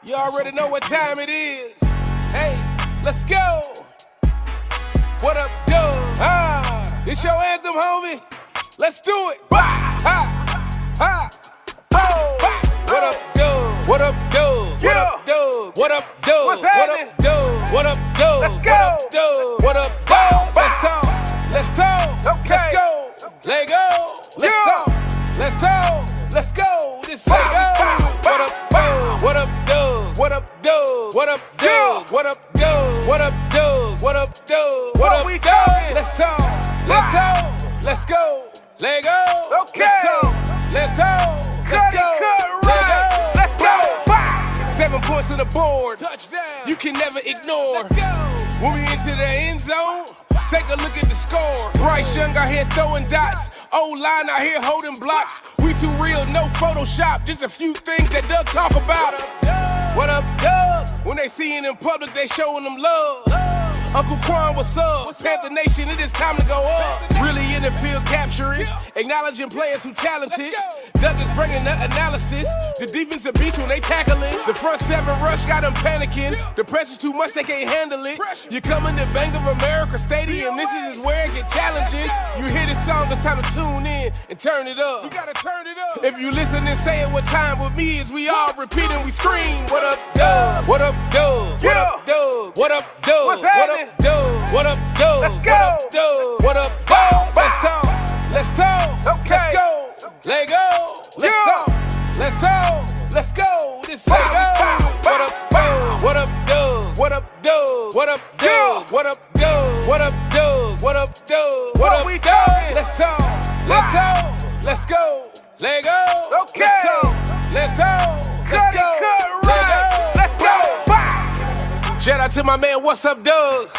You already know what time it is. Hey, let's go. What up, Doug? It's your anthem, homie. Let's do it. Bah, ha, ha, bow. What up, Doug? What up, Doug? What up, Doug? What up, Doug? What up, Doug? What up, Doug? What up, Doug? What up, Doug? Let's talk. Let's talk. Let's go. Let go. Let's talk. Let's talk. Let's go. This let go. What up, Doug? What up, Doug? What up, Doug? What up, Doug? What up, Doug? What up, Doug? What up, Doug? What up, Doug? Let's talk. Let's talk. Let's go. Let go. Let's talk. Let's talk. Let's go. Let go. Let's go. 7 points on the board. Touchdown. You can never ignore. Let's go. When we into the end zone, take a look at the score. Bryce Young out here throwing dots. O-line out here holding blocks. We too real, no Photoshop. Just a few things that Doug talk about. What up, Doug? When they see it in public, they showing them love. Uncle Quan, what's up? Panther Nation, it is time to go up. Really in the field capturing, acknowledging players who talented. Doug is bringing the analysis. The defensive beats when they tackle it. The front seven rush got them panicking. The pressure's too much, they can't handle it. You coming to Bank of America Stadium, this is where it get challenging. You hear this song, it's time to tune in and turn it up. You gotta turn it up. If you listen and say it what time with me is, we all repeat and we scream. What up, Doug? What up, Doug? What up, Doug? What up, Doug? What up, Doug? What up, Doug? What up, Doug? What up, Doug? Let's talk. Let's talk. Let's go. Let go. Let's talk. Let's talk. Let's go. This let go. What up, Doug? What up, Doug? What up, Doug? What up, Doug? What up, Doug? What up, Doug? What up, Doug? What up, Doug? Let's talk. Let's talk. Let's go. Let go. Let's talk. Let's talk. Let's go. Let go. Let's go. Shout out to my man, what's up, Doug?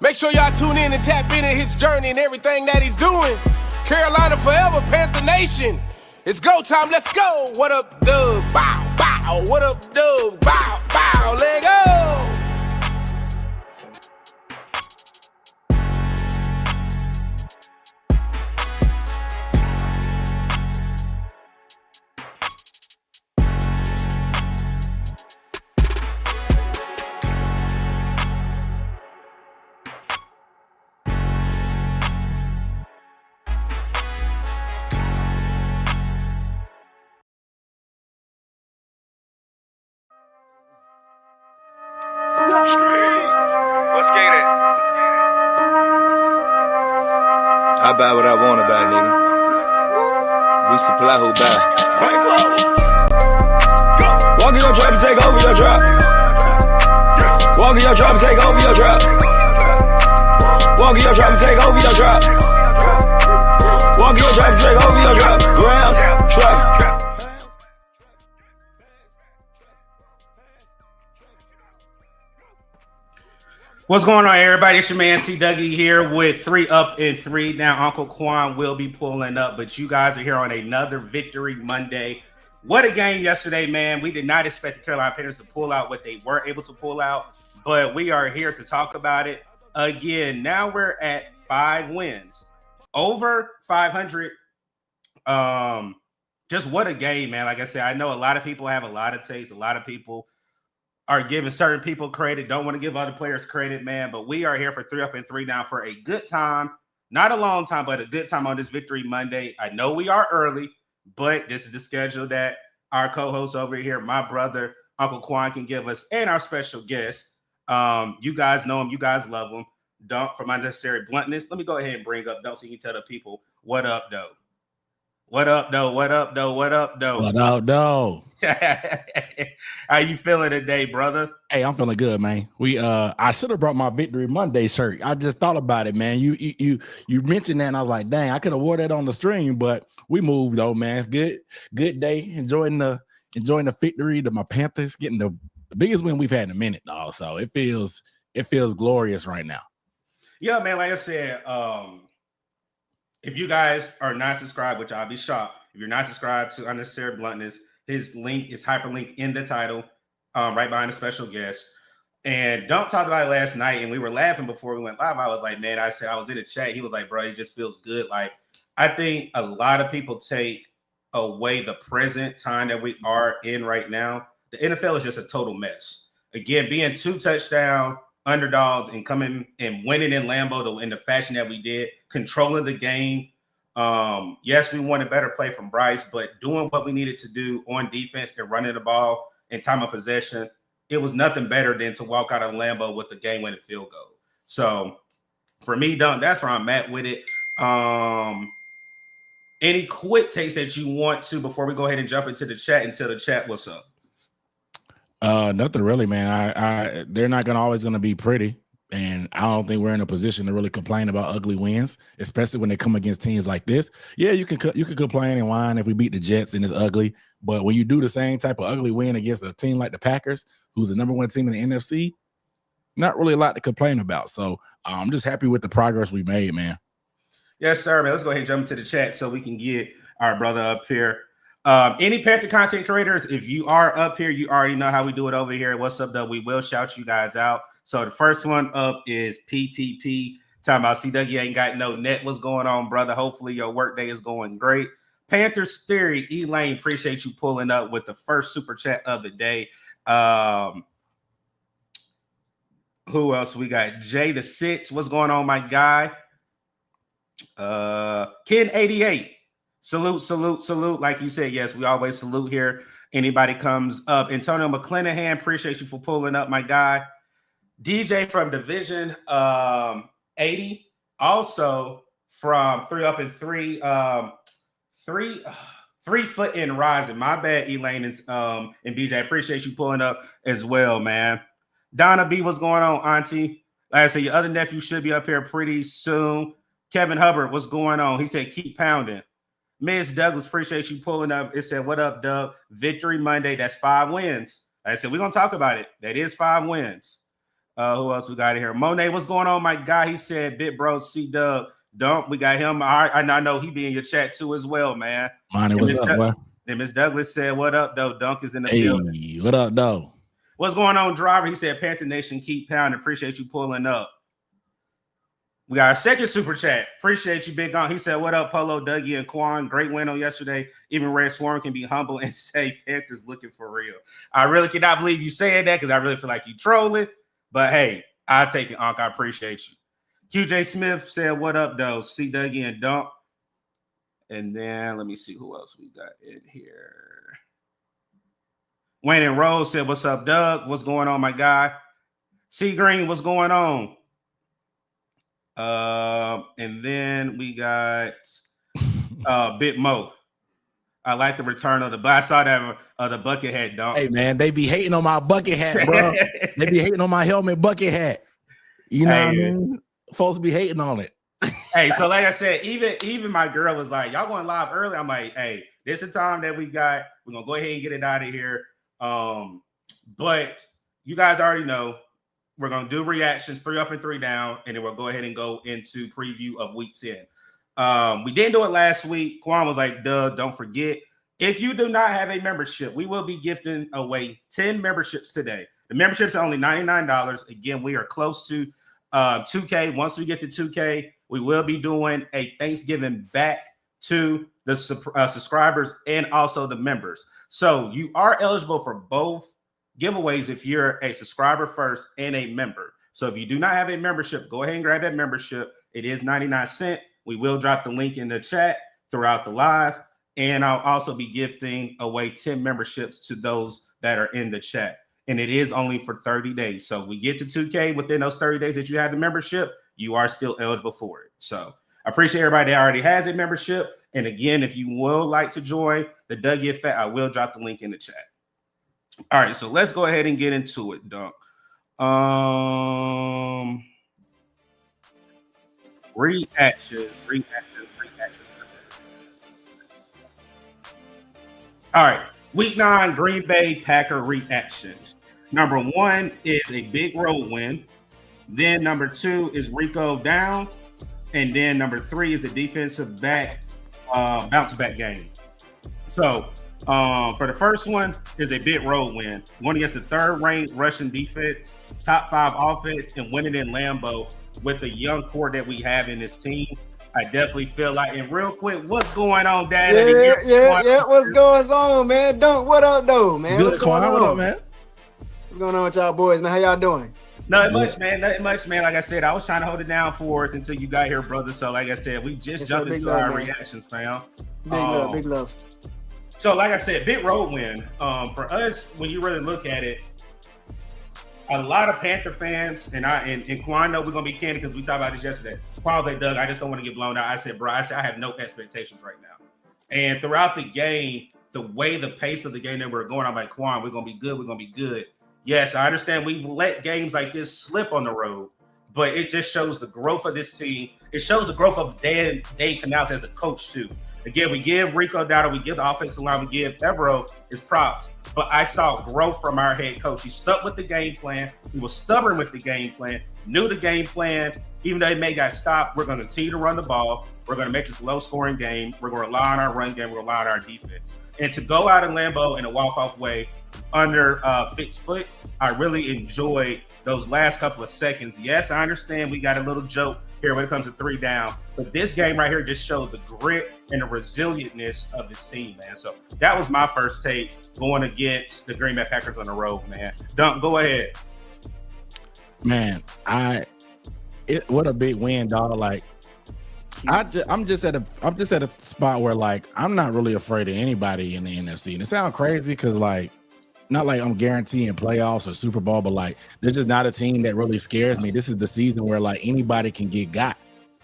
Make sure y'all tune in and tap into his journey and everything that he's doing. Carolina forever, Panther Nation. It's go time, let's go. What up, Doug? Bow, bow. What up, Doug? Bow, bow. Let go. Let's get it. I buy what I want to buy, nigga. We supply who buy. Walk in your drop and take over your drop. Walk in your drop and take over your drop. Walk in your drop and take over your drop. Walk in your drop and take over your drop. Ground, truck. What's going on, everybody? It's your man C Dougie here with 3 Up and 3. Now, Uncle Quan will be pulling up, but you guys are here on another Victory Monday. What a game yesterday, man. We did not expect the Carolina Panthers to pull out what they were able to pull out, but we are here to talk about it. Again, now we're at 5 wins. Over 500. Just what a game, man. Like I said, I know a lot of people have a lot of takes. A lot of people are giving certain people credit, don't want to give other players credit, man. But we are here for 3 Up and 3 now for a good time. Not a long time, but a good time on this Victory Monday. I know we are early, but this is the schedule that our co-host over here, my brother, Uncle Quan, can give us, and our special guest. You guys know him. You guys love him. Dunc from Unnecessary Bluntness. Let me go ahead and bring up Dunc so you can tell the people what up, though. What up, though? What up, though? What up, though? What up, though? How you feeling today, brother? Hey, I'm feeling good, man. I should have brought my Victory Monday shirt. I just thought about it, man. You mentioned that, and I was like, dang, I could have wore that on the stream, but we moved though, man. Good day. Enjoying the victory to my Panthers, getting the biggest win we've had in a minute, dog. So it feels glorious right now. Yeah, man. Like I said, if you guys are not subscribed, which I'll be shocked, if you're not subscribed to Unnecessary Bluntness, his link is hyperlinked in the title, right behind a special guest. And Dunc talked about it last night, and we were laughing before we went live. I was like, man, I was in the chat. He was like, bro, it just feels good. Like, I think a lot of people take away the present time that we are in right now. The NFL is just a total mess. Again, being 2 touchdown underdogs and coming and winning in Lambeau in the fashion that we did, controlling the game. Yes, we wanted better play from Bryce, but doing what we needed to do on defense and running the ball in time of possession, it was nothing better than to walk out of Lambeau with the game-winning field goal. So for me, Dunc, that's where I'm at with it. Any quick takes that you want to before we go ahead and jump into the chat and tell the chat what's up? Nothing really, man. They're not always gonna be pretty, and I don't think we're in a position to really complain about ugly wins, especially when they come against teams like this. Yeah, you can complain and whine if we beat the Jets and it's ugly, but when you do the same type of ugly win against a team like the Packers, who's the #1 team in the NFC, not really a lot to complain about. So I'm just happy with the progress we made, man. Yes, sir, man. Let's go ahead and jump into the chat so we can get our brother up here. Any Panther content creators, if you are up here, you already know how we do it over here. What's up, though? We will shout you guys out. So the first one up is PPP. Talking about Dougie ain't got no net. What's going on, brother? Hopefully your workday is going great. Panthers Theory, Elaine, appreciate you pulling up with the first super chat of the day. Who else we got? Jay the Six. What's going on, my guy? Ken 88. Salute. Like you said, yes, we always salute here. Anybody comes up. Antonio McClanahan, appreciate you for pulling up, my guy. DJ from Division 80, also from 3 Up and 3, 3 Foot in Rising. My bad, Elaine and BJ. Appreciate you pulling up as well, man. Donna B, what's going on, Auntie? Like I said, your other nephew should be up here pretty soon. Kevin Hubbard, what's going on? He said, keep pounding. Miss Douglas, appreciate you pulling up. It said, what up, Doug? Victory Monday. That's 5 wins. Like I said, we're going to talk about it. That is 5 wins. Who else we got in here? Monet, what's going on, my guy? He said, Bit Bro, C-Dub. Dunc, we got him. I know he be in your chat too as well, man. Monty, what's up, boy? And Miss Douglas said, what up, though? Dunc is in the hey, building. What up, though? What's going on, Driver? He said, Panther Nation, keep pounding. Appreciate you pulling up. We got our second super chat. Appreciate you, Big On. He said, what up, Polo, Dougie, and Quan? Great win on yesterday. Even Red Swarm can be humble and say Panthers looking for real. I really cannot believe you saying that because I really feel like you trolling. But, hey, I'll take it, Unc. I appreciate you. QJ Smith said, what up, though? C. Dougie and Dunc. And then let me see who else we got in here. Wayne and Rose said, what's up, Doug? What's going on, my guy? C. Green, what's going on? And then we got Bit Mo. I like the return of I saw that the bucket hat, dog. Hey man, they be hating on my bucket hat, bro. They be hating on my helmet bucket hat. You know what I mean? Folks be hating on it. Hey, so like I said, even my girl was like, y'all going live early. I'm like, hey, this is the time that we got. We're gonna go ahead and get it out of here. But you guys already know. We're going to do reactions, 3 up and 3 down, and then we'll go ahead and go into preview of week 10. We didn't do it last week. Quan was like, duh, don't forget. If you do not have a membership, we will be gifting away 10 memberships today. The membership's are only $99. Again, we are close to 2K. Once we get to 2K, we will be doing a Thanksgiving back to the subscribers and also the members. So you are eligible for both giveaways if you're a subscriber first and a member. So if you do not have a membership, go ahead and grab that membership. It is 99 cents. We will drop the link in the chat throughout the live. And I'll also be gifting away 10 memberships to those that are in the chat. And it is only for 30 days. So if we get to 2K within those 30 days that you have the membership, you are still eligible for it. So I appreciate everybody that already has a membership. And again, if you will like to join the Dougie Effect, I will drop the link in the chat. All right, so let's go ahead and get into it, Dunc. Reactions. All right, week 9, Green Bay Packer reactions. Number 1 is a big road win. Then number 2 is Rico down. And then number 3 is the defensive back bounce back game. So for the first one is a big road win. Going against the 3rd-ranked Russian defense, top 5 offense, and winning in Lambeau with the young core that we have in this team. I definitely feel like, and real quick, what's going on, Dad? Yeah. What's going on, man? Dunc, what up, though, man? Good, Quan. What up, man? What's going on with y'all boys, man? How y'all doing? Nothing much, man. Like I said, I was trying to hold it down for us until you got here, brother. So, like I said, we just jumped into our reactions, fam. Big love. So, like I said, big road win. For us, when you really look at it, a lot of Panther fans, and Quan know we're gonna be candid because we talked about this yesterday. Quan was like, Doug, I just don't want to get blown out. I said, bro, I have no expectations right now. And throughout the game, the way the pace of the game that we're going, I'm like, Quan, we're gonna be good. We're gonna be good. Yes, I understand we've let games like this slip on the road, but it just shows the growth of this team. It shows the growth of Dave Canales as a coach too. Again, we give Rico Dowdle, we give the offensive line, we give Evero his props. But I saw growth from our head coach. He stuck with the game plan. He was stubborn with the game plan, knew the game plan. Even though he may got stopped, we're going to continue to run the ball. We're going to make this low-scoring game. We're going to rely on our run game. We're going to rely on our defense. And to go out in Lambeau in a walk-off way under Fitz's foot, I really enjoyed those last couple of seconds. Yes, I understand we got a little joke here when it comes to 3 down, but this game right here just showed the grit and the resilientness of this team, man. So that was my first take going against the Green Bay Packers on the road, man. Dunc, go ahead. Man, what a big win, dog. Like, I'm just at a spot where, like, I'm not really afraid of anybody in the NFC. And it sounds crazy because, like, not like I'm guaranteeing playoffs or Super Bowl, but like they're just not a team that really scares me. This is the season where like anybody can get got,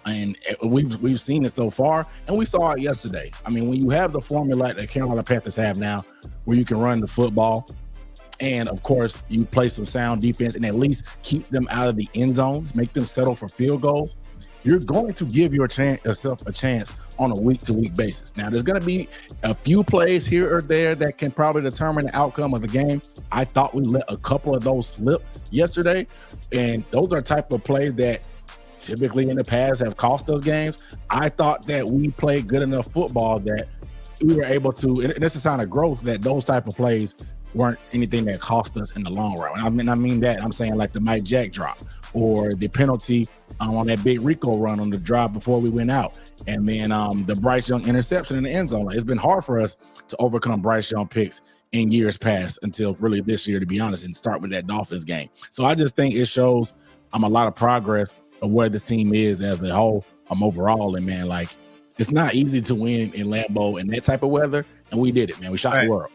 and we've seen it so far, and we saw it yesterday. I mean, when you have the formula that Carolina Panthers have now, where you can run the football, and of course you play some sound defense and at least keep them out of the end zones, make them settle for field goals, you're going to give yourself a chance on a week-to-week basis. Now, there's going to be a few plays here or there that can probably determine the outcome of the game. I thought we let a couple of those slip yesterday, and those are type of plays that typically in the past have cost us games. I thought that we played good enough football that we were able to, and it's a sign of growth that those type of plays weren't anything that cost us in the long run. I mean that I'm saying like the Mike Jack drop or the penalty on that big Rico run on the drive before we went out, and then the Bryce Young interception in the end zone. Like, it's been hard for us to overcome Bryce Young picks in years past until really this year, to be honest, and start with that Dolphins game. So I just think it shows a lot of progress of where this team is as a whole overall. And man, like, it's not easy to win in Lambeau in that type of weather, and we did it, man. We shot the world.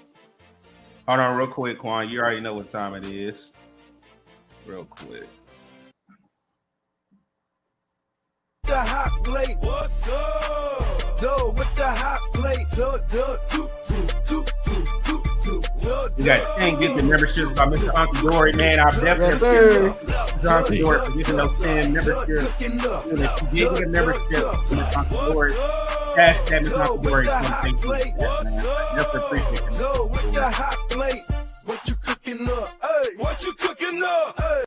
Hold on real quick, Quan. You already know what time it is. Real quick. The hot plate, what's up? Dough with the hot plate, We got 10 gifted memberships by Mr. Uncle Dory, man. I've definitely Mr. Uncle Dory for getting those 10 memberships. If you did get a membership from Mr. Uncle Dory, hashtag Mr. Uncle Dory. Thank you. I definitely appreciate it. Dough with the hot plate, what you cooking up? Hey, what you cooking up? Hey.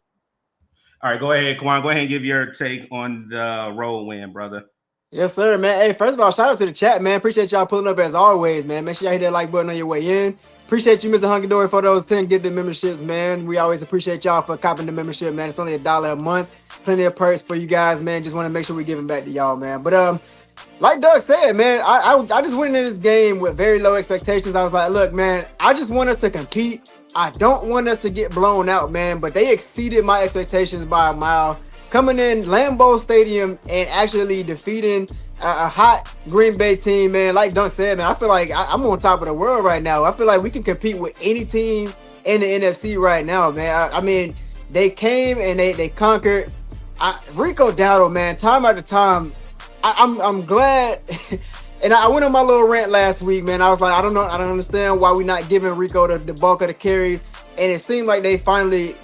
All right, go ahead, Quan. Go ahead and give your take on the road win, brother. Yes, sir, man. Hey, first of all, shout out to the chat, man. Appreciate y'all pulling up as always, man. Make sure y'all hit that like button on your way in. Appreciate you, Mr. Hunky Dory, for those 10 gifted memberships, man. We always appreciate y'all for copping the membership, man. It's only $1 a month. Plenty of perks for you guys, man. Just want to make sure we give them back to y'all, man. But like Doug said, man, I just went into this game with very low expectations. I was like, look, man, I just want us to compete. I don't want us to get blown out, man. But they exceeded my expectations by a mile. Coming in Lambeau Stadium and actually defeating a hot Green Bay team, man. Like Dunc said, man, I feel like I'm on top of the world right now. I feel like we can compete with any team in the NFC right now, man. I mean, they came and they conquered. Rico Dowdle, man, time after time. I'm glad. And I went on my little rant last week, man. I was like, I don't understand why we're not giving Rico the bulk of the carries. And it seemed like they finally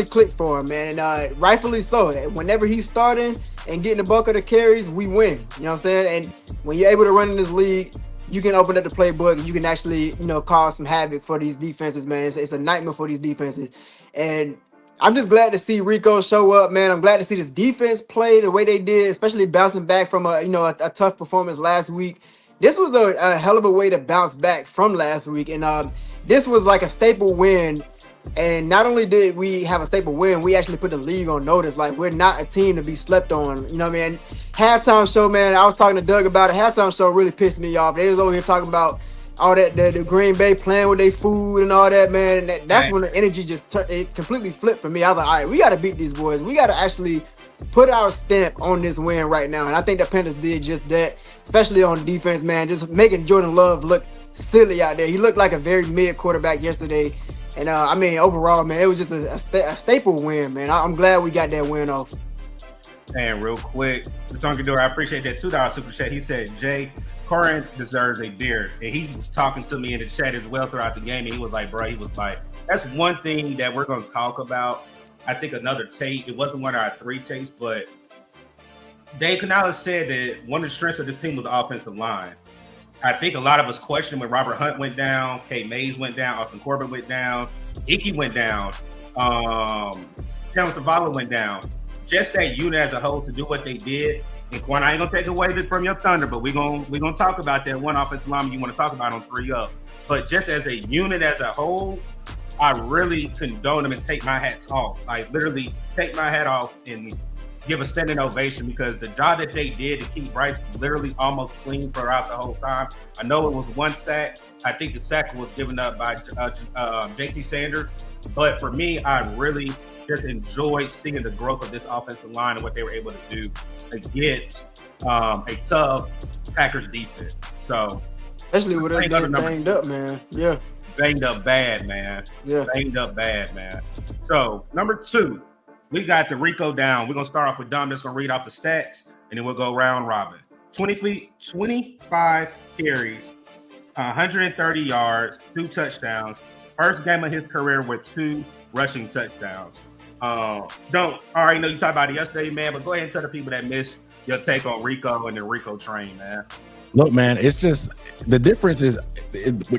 clicked for him, man. And rightfully so. Whenever he's starting and getting the bulk of the carries, we win. You know what I'm saying? And when you're able to run in this league, you can open up the playbook and you can actually, cause some havoc for these defenses, man. It's a nightmare for these defenses. And I'm just glad to see Rico show up, man. I'm glad to see this defense play the way they did, especially bouncing back from a tough performance last week. This was a hell of a way to bounce back from last week. And this was like a staple win And not only did we have a staple win, we actually put the league on notice. Like, we're not a team to be slept on. You know what I mean? Halftime show, man, I was talking to Doug about it. Halftime show really pissed me off. They was over here talking about all that, the Green Bay playing with their food and all that, man. And that's when the energy just it completely flipped for me. I was like, all right, we got to beat these boys. We got to actually put our stamp on this win right now. And I think the Panthers did just that, especially on defense, man, just making Jordan Love look silly out there. He looked like a very mid quarterback yesterday. And I mean, overall, man, it was just a staple win, man. I'm glad we got that win off. And real quick, this Uncle Door, I appreciate that $2 super chat. He said, Jay Corin deserves a beer. And he was talking to me in the chat as well throughout the game. And he was like, bro, that's one thing that we're going to talk about. I think another tape, it wasn't one of our 3 tapes, but Dave Canales said that one of the strengths of this team was the offensive line. I think a lot of us questioned when Robert Hunt went down, Kay Mays went down, Austin Corbett went down, Icky went down, Kevin Savala went down. Just that unit as a whole to do what they did. And Quan, I ain't gonna take away from your thunder, but we're gonna talk about that one offensive lineman you want to talk about on 3-up. But just as a unit as a whole, I really condone them and take my hats off. Like, literally take my hat off and give a standing ovation, because the job that they did to keep Bryce literally almost clean throughout the whole time. I know it was 1 sack. I think the sack was given up by JT Sanders. But for me, I really just enjoyed seeing the growth of this offensive line and what they were able to do against a tough Packers defense. So, especially with us getting banged up, man. Yeah. Banged up bad, man. Yeah. Banged up bad, man. So, number 2, we got the Rico down. We're going to start off with Dunc. That's going to read off the stats, and then we'll go round robin. 25 carries, 130 yards, 2 touchdowns. First game of his career with 2 rushing touchdowns. Don't already know you talked about it yesterday, man, but go ahead and tell the people that missed your take on Rico and the Rico train, man. Look, man, it's just the difference is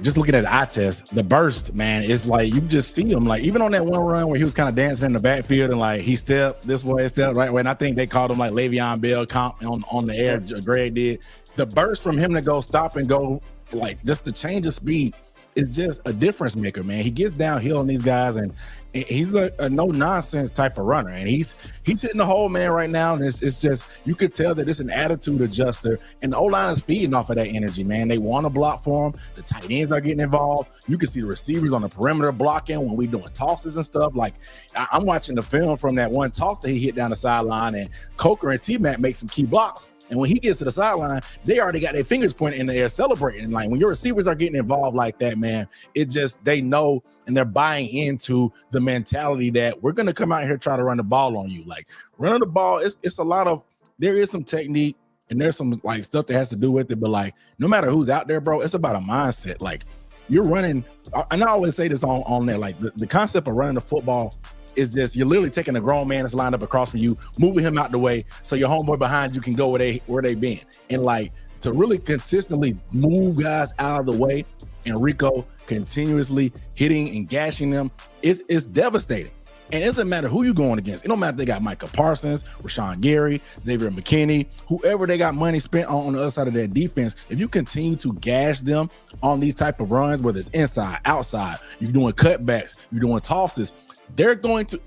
just looking at the eye test, the burst, man, it's like you just see him, like even on that one run where he was kind of dancing in the backfield and like he stepped this way, stepped right way. And I think they called him like Le'Veon Bell comp on the air. Greg did the burst from him to go stop and go, like just the change of speed is just a difference maker, man. He gets downhill on these guys and he's a no nonsense type of runner, and he's hitting the hole, man, right now. And it's just, you could tell that it's an attitude adjuster, and the O-line is feeding off of that energy, man. They want to block for him. The tight ends are getting involved. You can see the receivers on the perimeter blocking when we doing tosses and stuff. Like, I'm watching the film from that one toss that he hit down the sideline, and Coker and T-Mac make some key blocks. And when he gets to the sideline, they already got their fingers pointed in the air celebrating. Like, when your receivers are getting involved like that, man, it just, they know and they're buying into the mentality that we're going to come out here and try to run the ball on you. Like, running the ball, it's a lot of, there is some technique and there's some like stuff that has to do with it. But like, no matter who's out there, bro, it's about a mindset. Like, you're running, and I always say this on there, like the concept of running the football is just, you're literally taking a grown man that's lined up across from you, moving him out the way so your homeboy behind you can go where they been. And like, to really consistently move guys out of the way and Rico continuously hitting and gashing them, it's devastating. And it doesn't matter who you're going against. It don't matter if they got Micah Parsons, Rashawn Gary, Xavier McKinney, whoever they got money spent on the other side of their defense. If you continue to gash them on these type of runs, whether it's inside, outside, you're doing cutbacks, you're doing tosses, they're going to,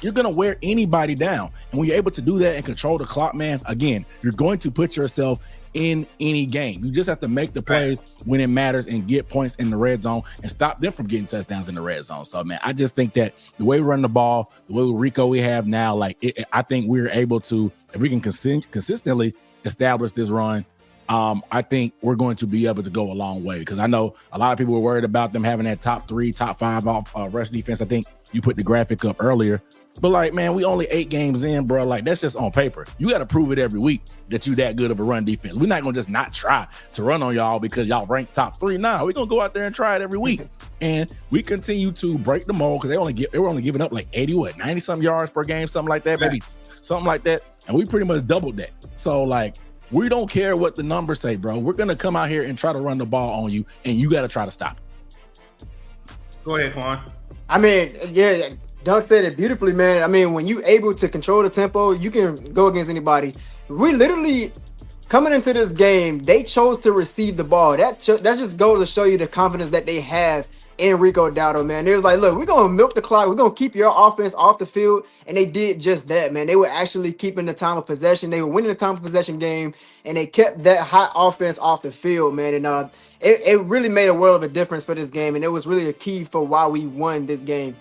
you're going to wear anybody down. And when you're able to do that and control the clock, man, again, you're going to put yourself in any game. You just have to make the plays when it matters and get points in the red zone and stop them from getting touchdowns in the red zone. So, man, I just think that the way we run the ball, the way Rico we have now, like I think we're able to, if we can consistently establish this run, I think we're going to be able to go a long way, because I know a lot of people were worried about them having that top 3, top 5 off rush defense. I think you put the graphic up earlier. But like, man, we only 8 games in, bro. Like, that's just on paper. You got to prove it every week that you that good of a run defense. We're not going to just not try to run on y'all because y'all rank top 3. Nah, we're going to go out there and try it every week. And we continue to break the mold, because they were only giving up like 90 some yards per game, something like that, maybe something like that. And we pretty much doubled that. So like, we don't care what the numbers say, bro. We're going to come out here and try to run the ball on you, and you got to try to stop it. Go ahead, Quan. I mean, yeah, Dunc said it beautifully, man. I mean, when you're able to control the tempo, you can go against anybody. We literally, coming into this game, they chose to receive the ball. That just goes to show you the confidence that they have and Rico Dowdle, man. It was like, look, we're gonna milk the clock. We're gonna keep your offense off the field, and they did just that, man. They were actually keeping the time of possession. They were winning the time of possession game, and they kept that hot offense off the field, man. And it really made a world of a difference for this game, and it was really a key for why we won this game.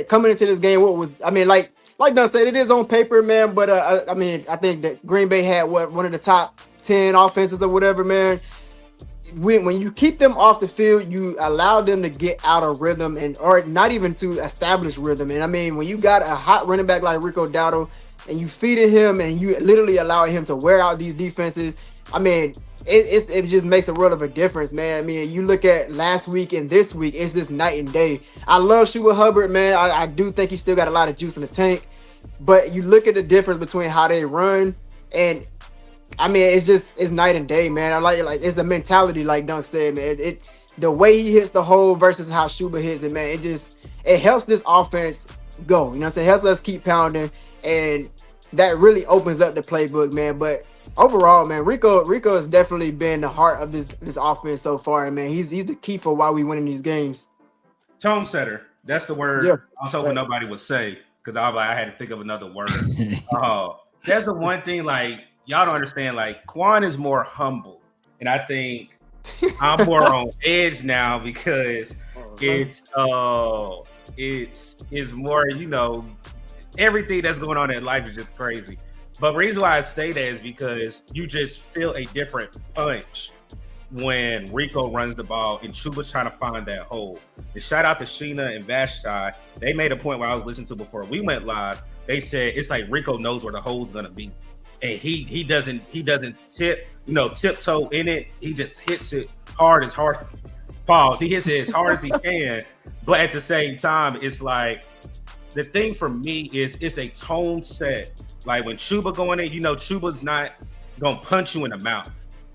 Coming into this game, like Dunc said, it is on paper, man. But I think that Green Bay had one of the top 10 offenses or whatever, man. When you keep them off the field, you allow them to get out of rhythm or not even to establish rhythm. And I mean, when you got a hot running back like Rico Dowdle and you feeding him and you literally allowing him to wear out these defenses, I mean, it just makes a world of a difference, man. I mean, you look at last week and this week, it's just night and day. I love Chuba Hubbard, man. I do think he still got a lot of juice in the tank, but you look at the difference between how they run and I mean, it's night and day, man. I like it's a mentality, like Dunc said, man. The way he hits the hole versus how Chuba hits it, man. It helps this offense go. You know what I'm saying? It helps us keep pounding, and that really opens up the playbook, man. But overall, man, Rico has definitely been the heart of this offense so far, and man, he's the key for why we winning these games. Tone setter. That's the word I was hoping nobody would say because I had to think of another word. That's the one thing, like. Y'all don't understand, like, Quan is more humble. And I think I'm more on edge now because it's more, you know, everything that's going on in life is just crazy. But the reason why I say that is because you just feel a different punch when Rico runs the ball and Chuba's trying to find that hole. And shout out to Sheena and Vashti. They made a point where I was listening to before we went live. They said it's like Rico knows where the hole's gonna be. And he doesn't tiptoe in it. He just hits it hard. Pause. He hits it as hard as he can. But at the same time, it's like the thing for me is it's a tone set. Like when Chuba going in, you know, Chuba's not gonna punch you in the mouth.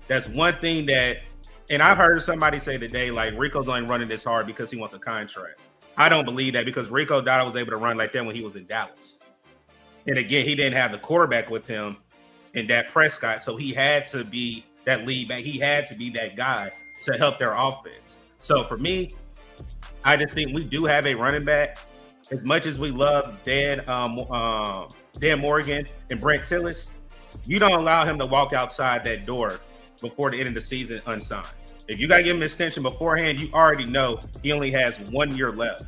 That's one thing that, and I've heard somebody say today, like Rico's only running this hard because he wants a contract. I don't believe that because Rico Dowdle was able to run like that when he was in Dallas. And again, he didn't have the quarterback with him in Dak Prescott, so he had to be that lead back. He had to be that guy to help their offense. So for me, I just think we do have a running back. As much as we love Dan Morgan and Brent Tillis, you don't allow him to walk outside that door before the end of the season unsigned. If you got to give him an extension beforehand, you already know he only has 1 year left.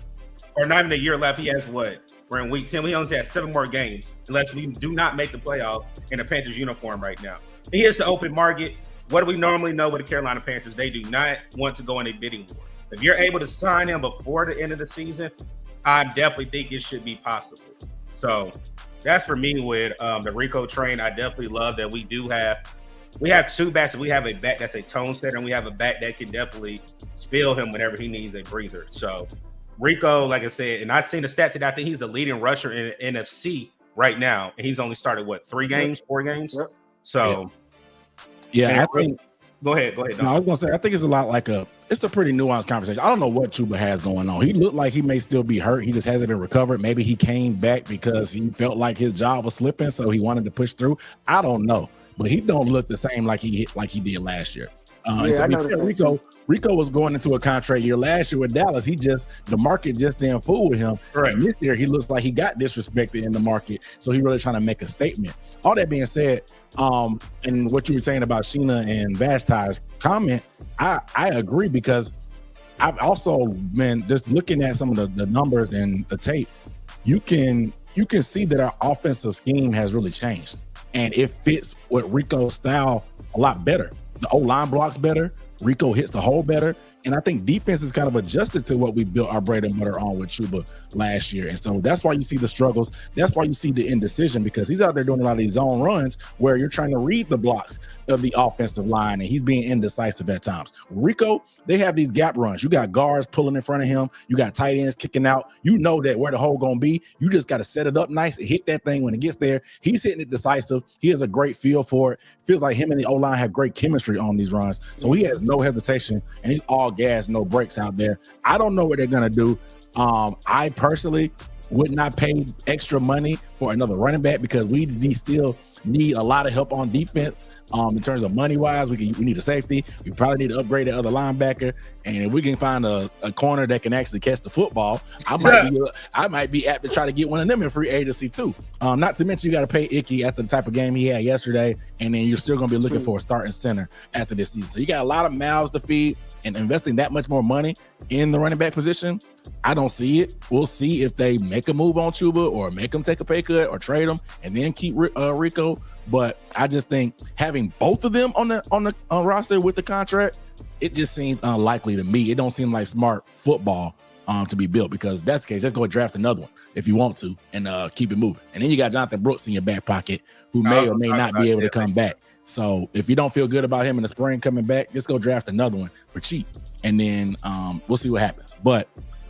Or not even a year left. He has what? We're in week 10. He only has 7 more games unless we do not make the playoffs in the Panthers uniform right now. He hits the open market. What do we normally know with the Carolina Panthers? They do not want to go in a bidding war. If you're able to sign him before the end of the season, I definitely think it should be possible. So that's for me with the Rico train. I definitely love that we have 2 backs. We have a back that's a tone setter, and we have a back that can definitely spill him whenever he needs a breather. So Rico, like I said, and I've seen the stat today, I think he's the leading rusher in NFC right now. And he's only started, 4 games? Yep. So, I think. Go ahead. No, I was going to say, I think it's a lot like it's a pretty nuanced conversation. I don't know what Chuba has going on. He looked like he may still be hurt. He just hasn't recovered. Maybe he came back because he felt like his job was slipping, so he wanted to push through. I don't know. But he don't look the same like he did last year. Rico was going into a contract year last year with Dallas. The market just didn't fool with him. Right. And this year, he looks like he got disrespected in the market. So he really trying to make a statement. All that being said, and what you were saying about Sheena and Vashti's comment, I agree because I've also been just looking at some of the numbers and the tape. You can see that our offensive scheme has really changed, and it fits with Rico's style a lot better. The O-line blocks better. Rico hits the hole better. And I think defense is kind of adjusted to what we built our bread and butter on with Chuba last year. And so that's why you see the struggles. That's why you see the indecision, because he's out there doing a lot of these zone runs where you're trying to read the blocks of the offensive line, and he's being indecisive at times. Rico, they have these gap runs. You got guards pulling in front of him. You got tight ends kicking out. You know that where the hole going to be. You just got to set it up nice and hit that thing when it gets there. He's hitting it decisive. He has a great feel for it. Feels like him and the O-line have great chemistry on these runs. So he has no hesitation, and he's all gas, no brakes out there. I don't know what they're going to do. I personally would not pay extra money for another running back because we still need a lot of help on defense. In terms of money wise, we need a safety. We probably need to upgrade the other linebacker, and if we can find a corner that can actually catch the football, I might be apt to try to get one of them in free agency too. Not to mention you got to pay Icky after the type of game he had yesterday, and then you're still going to be looking for a starting center after this season. So you got a lot of mouths to feed, and investing that much more money in the running back position, I don't see it. We'll see if they make a move on Chuba or make him take a pay cut or trade him and then keep Rico. But I just think having both of them on the roster with the contract, it just seems unlikely to me. It don't seem like smart football to be built, because that's the case. Let's go draft another one if you want to and keep it moving. And then you got Jonathan Brooks in your back pocket who may or may not be able to come back. So if you don't feel good about him in the spring coming back, just go draft another one for cheap, and then we'll see what happens. But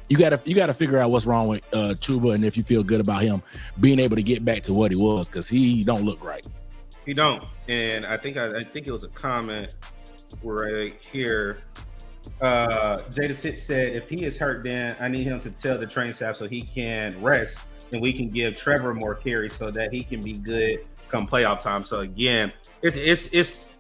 you gotta figure out what's wrong with Chuba, and if you feel good about him being able to get back to what he was, because he don't look right. He don't. And I think it was a comment right here. Jada Sitz said, if he is hurt, then I need him to tell the training staff so he can rest, and we can give Trevor more carries so that he can be good come playoff time. So again, it's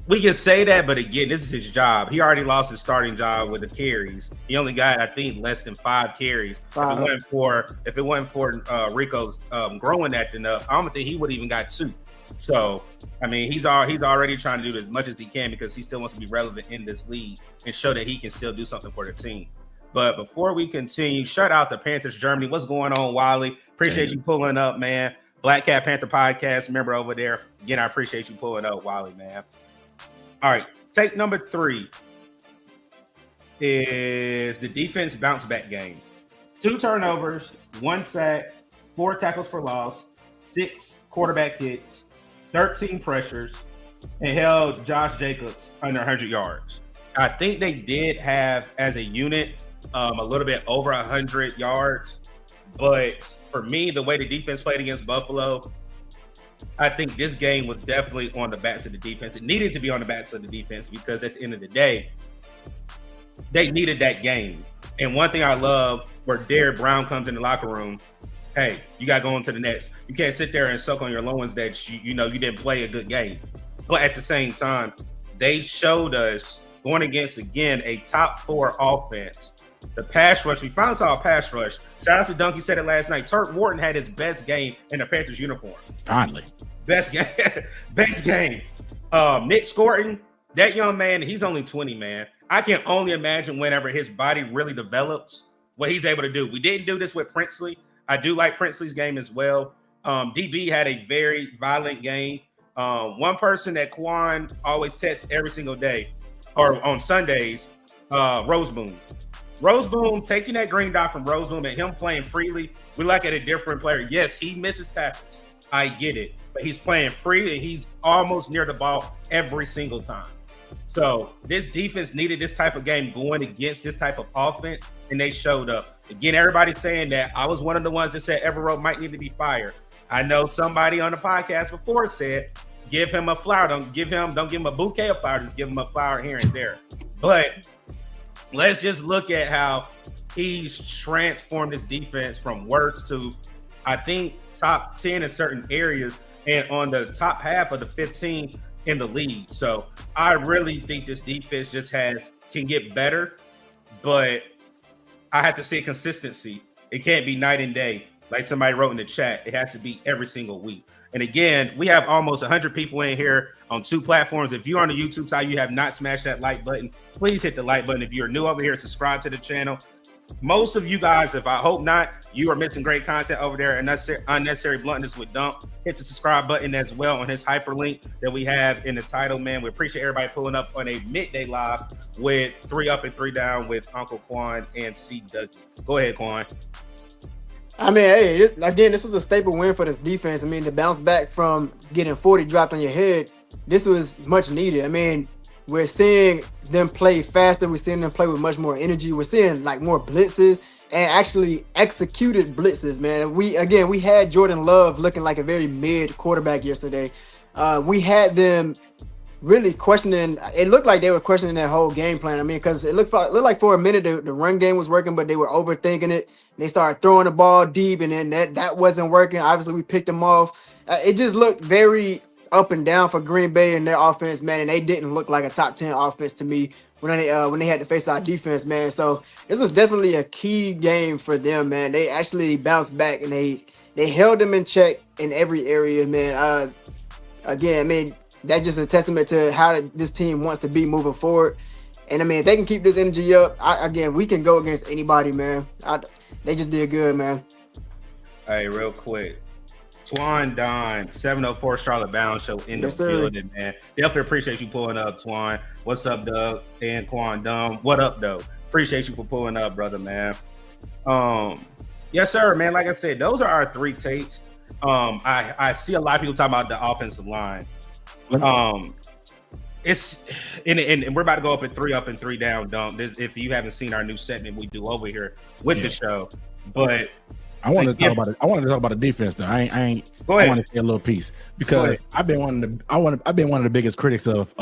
we can say that, but again, this is his job. He already lost his starting job with the carries. He only got, I think, less than 5 carries. If it wasn't for Rico's growing that enough, I don't think he would even got 2. So, I mean, he's already trying to do as much as he can because he still wants to be relevant in this league and show that he can still do something for the team. But before we continue, shout out to Panthers Germany. What's going on, Wiley? Appreciate you pulling up, man. Black Cat Panther Podcast member over there. Again, I appreciate you pulling up, Wiley, man. All right, take number 3 is the defense bounce back game. 2 turnovers, 1 sack, 4 tackles for loss, 6 quarterback hits, 13 pressures, and held Josh Jacobs under 100 yards. I think they did have, as a unit, a little bit over 100 yards. But for me, the way the defense played against Buffalo, I think this game was definitely on the backs of the defense. It needed to be on the backs of the defense because at the end of the day, they needed that game. And one thing I love, where Derrick Brown comes in the locker room, hey, you got to go on to the next. You can't sit there and suck on your loins that you know you didn't play a good game. But at the same time, they showed us going against, again, a top 4 offense. The pass rush, we finally saw a pass rush. Shout out to Dunc, he said it last night. Turk Wharton had his best game in the Panthers uniform. Finally. Best game. Best game. Nick Scorton, that young man, he's only 20, man. I can only imagine whenever his body really develops, what he's able to do. We didn't do this with Princely. I do like Princely's game as well. DB had a very violent game. One person that Quan always tests every single day, or on Sundays, Roseboom. Roseboom, taking that green dot from Roseboom and him playing freely, we like at a different player. Yes, he misses tackles. I get it. But he's playing free and he's almost near the ball every single time. So this defense needed this type of game going against this type of offense, and they showed up. Again, everybody's saying that. I was one of the ones that said Everett might need to be fired. I know somebody on the podcast before said, give him a flower. Don't give him a bouquet of flowers. Just give him a flower here and there. But let's just look at how he's transformed his defense from worst to, I think, top 10 in certain areas and on the top half of the 15 in the league. So I really think this defense just can get better, but I have to say consistency. It can't be night and day. Like somebody wrote in the chat, it has to be every single week. And again, we have almost 100 people in here on 2 platforms. If you're on the YouTube side, you have not smashed that like button, please hit the like button. If you're new over here, subscribe to the channel. Most of you guys, if I hope not, you are missing great content over there. And Unnecessary Bluntness with Dunc. Hit the subscribe button as well on his hyperlink that we have in the title, man. We appreciate everybody pulling up on a midday live with 3 Up and 3 Down with Uncle Quan and Dougie. Go ahead, Quan. I mean, hey, this was a staple win for this defense. I mean, to bounce back from getting 40 dropped on your head, this was much needed. I mean, we're seeing them play faster. We're seeing them play with much more energy. We're seeing like more blitzes and actually executed blitzes, man. We had Jordan Love looking like a very mid quarterback yesterday. We had them really questioning. It looked like they were questioning that whole game plan. I mean, because it looked like for a minute the run game was working, but they were overthinking it. They started throwing the ball deep, and then that wasn't working. Obviously, we picked them off. It just looked very up and down for Green Bay and their offense, man. And they didn't look like a top 10 offense to me when they had to face our defense, man. So this was definitely a key game for them, man. They actually bounced back and they held them in check in every area, man. Again, I mean, that's just a testament to how this team wants to be moving forward. And I mean, if they can keep this energy up, again, we can go against anybody, man. They just did good, man. Hey, real quick. Twan Don, 704 Charlotte Bound Show in the building, man. Definitely appreciate you pulling up, Twan. What's up, Doug? And Quan Dum. What up, though? Appreciate you for pulling up, brother, man. Yes, sir, man. Like I said, those are our 3 takes. I see a lot of people talking about the offensive line. It's and we're about to go up and 3 down, Dunc. If you haven't seen our new segment we do over here with the show, but I want to talk about it. I want to talk about the defense, though. I ain't. Go ahead. I want to say a little piece because I've been one of the biggest critics of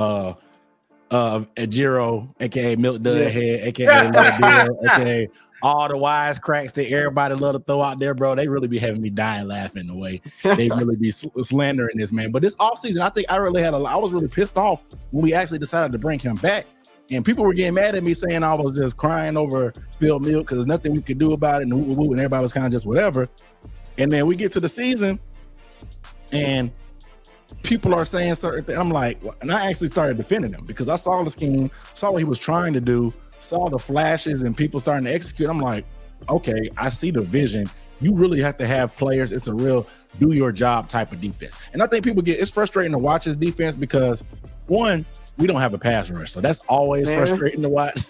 Ejiro, aka Milk Dud Head, aka Lil Bill, aka all the wise cracks that everybody love to throw out there, bro. They really be having me dying laughing the way they really be slandering this man. But this offseason, I think I was really pissed off when we actually decided to bring him back. And people were getting mad at me saying I was just crying over spilled milk because there's nothing we could do about it. And everybody was kind of just whatever. And then we get to the season and people are saying certain things. I'm like, and I actually started defending him because I saw the scheme, saw what he was trying to do, saw the flashes and people starting to execute. I'm like, okay, I see the vision. You really have to have players. It's a real do your job type of defense. And I think it's frustrating to watch his defense because one, we don't have a pass rush. So that's always frustrating to watch.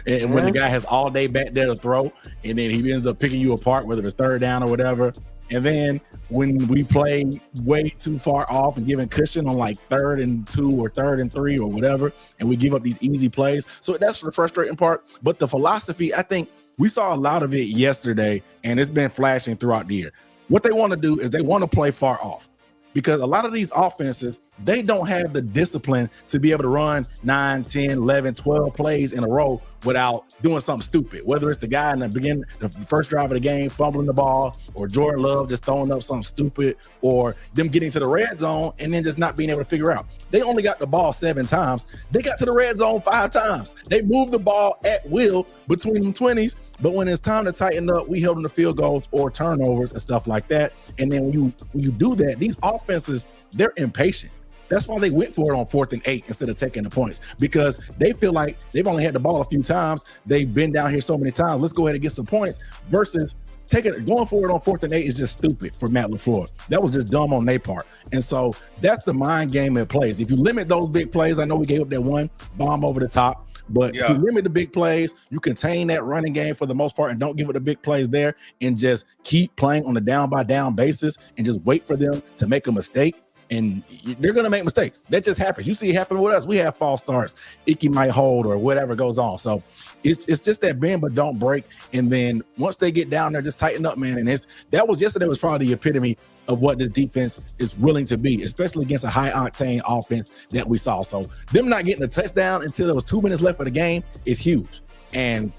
And when the guy has all day back there to throw and then he ends up picking you apart, whether it's third down or whatever. And then when we play way too far off and giving cushion on like 3rd and 2 or 3rd and 3 or whatever, and we give up these easy plays. So that's the frustrating part. But the philosophy, I think we saw a lot of it yesterday, and it's been flashing throughout the year. What they want to do is they want to play far off because a lot of these offenses, they don't have the discipline to be able to run 9, 10, 11, 12 plays in a row without doing something stupid, whether it's the guy in the beginning, the first drive of the game, fumbling the ball, or Jordan Love just throwing up something stupid, or them getting to the red zone and then just not being able to figure out. They only got the ball 7 times. They got to the red zone 5 times. They moved the ball at will between them 20s, but when it's time to tighten up, we held them to field goals or turnovers and stuff like that. And then when you do that, these offenses, they're impatient. That's why they went for it on 4th and 8 instead of taking the points, because they feel like they've only had the ball a few times. They've been down here so many times. Let's go ahead and get some points versus going for it on 4th and 8 is just stupid for Matt LaFleur. That was just dumb on their part. And so that's the mind game it plays. If you limit those big plays, I know we gave up that one bomb over the top, but if you limit the big plays, you contain that running game for the most part and don't give it the big plays there and just keep playing on a down by down basis and just wait for them to make a mistake. And they're going to make mistakes. That just happens. You see it happen with us. We have false starts. Icky might hold or whatever goes on. So it's just that bend but don't break. And then once they get down there, just tighten up, man. And yesterday was probably the epitome of what this defense is willing to be, especially against a high octane offense that we saw. So them not getting a touchdown until there was 2 minutes left of the game is huge. And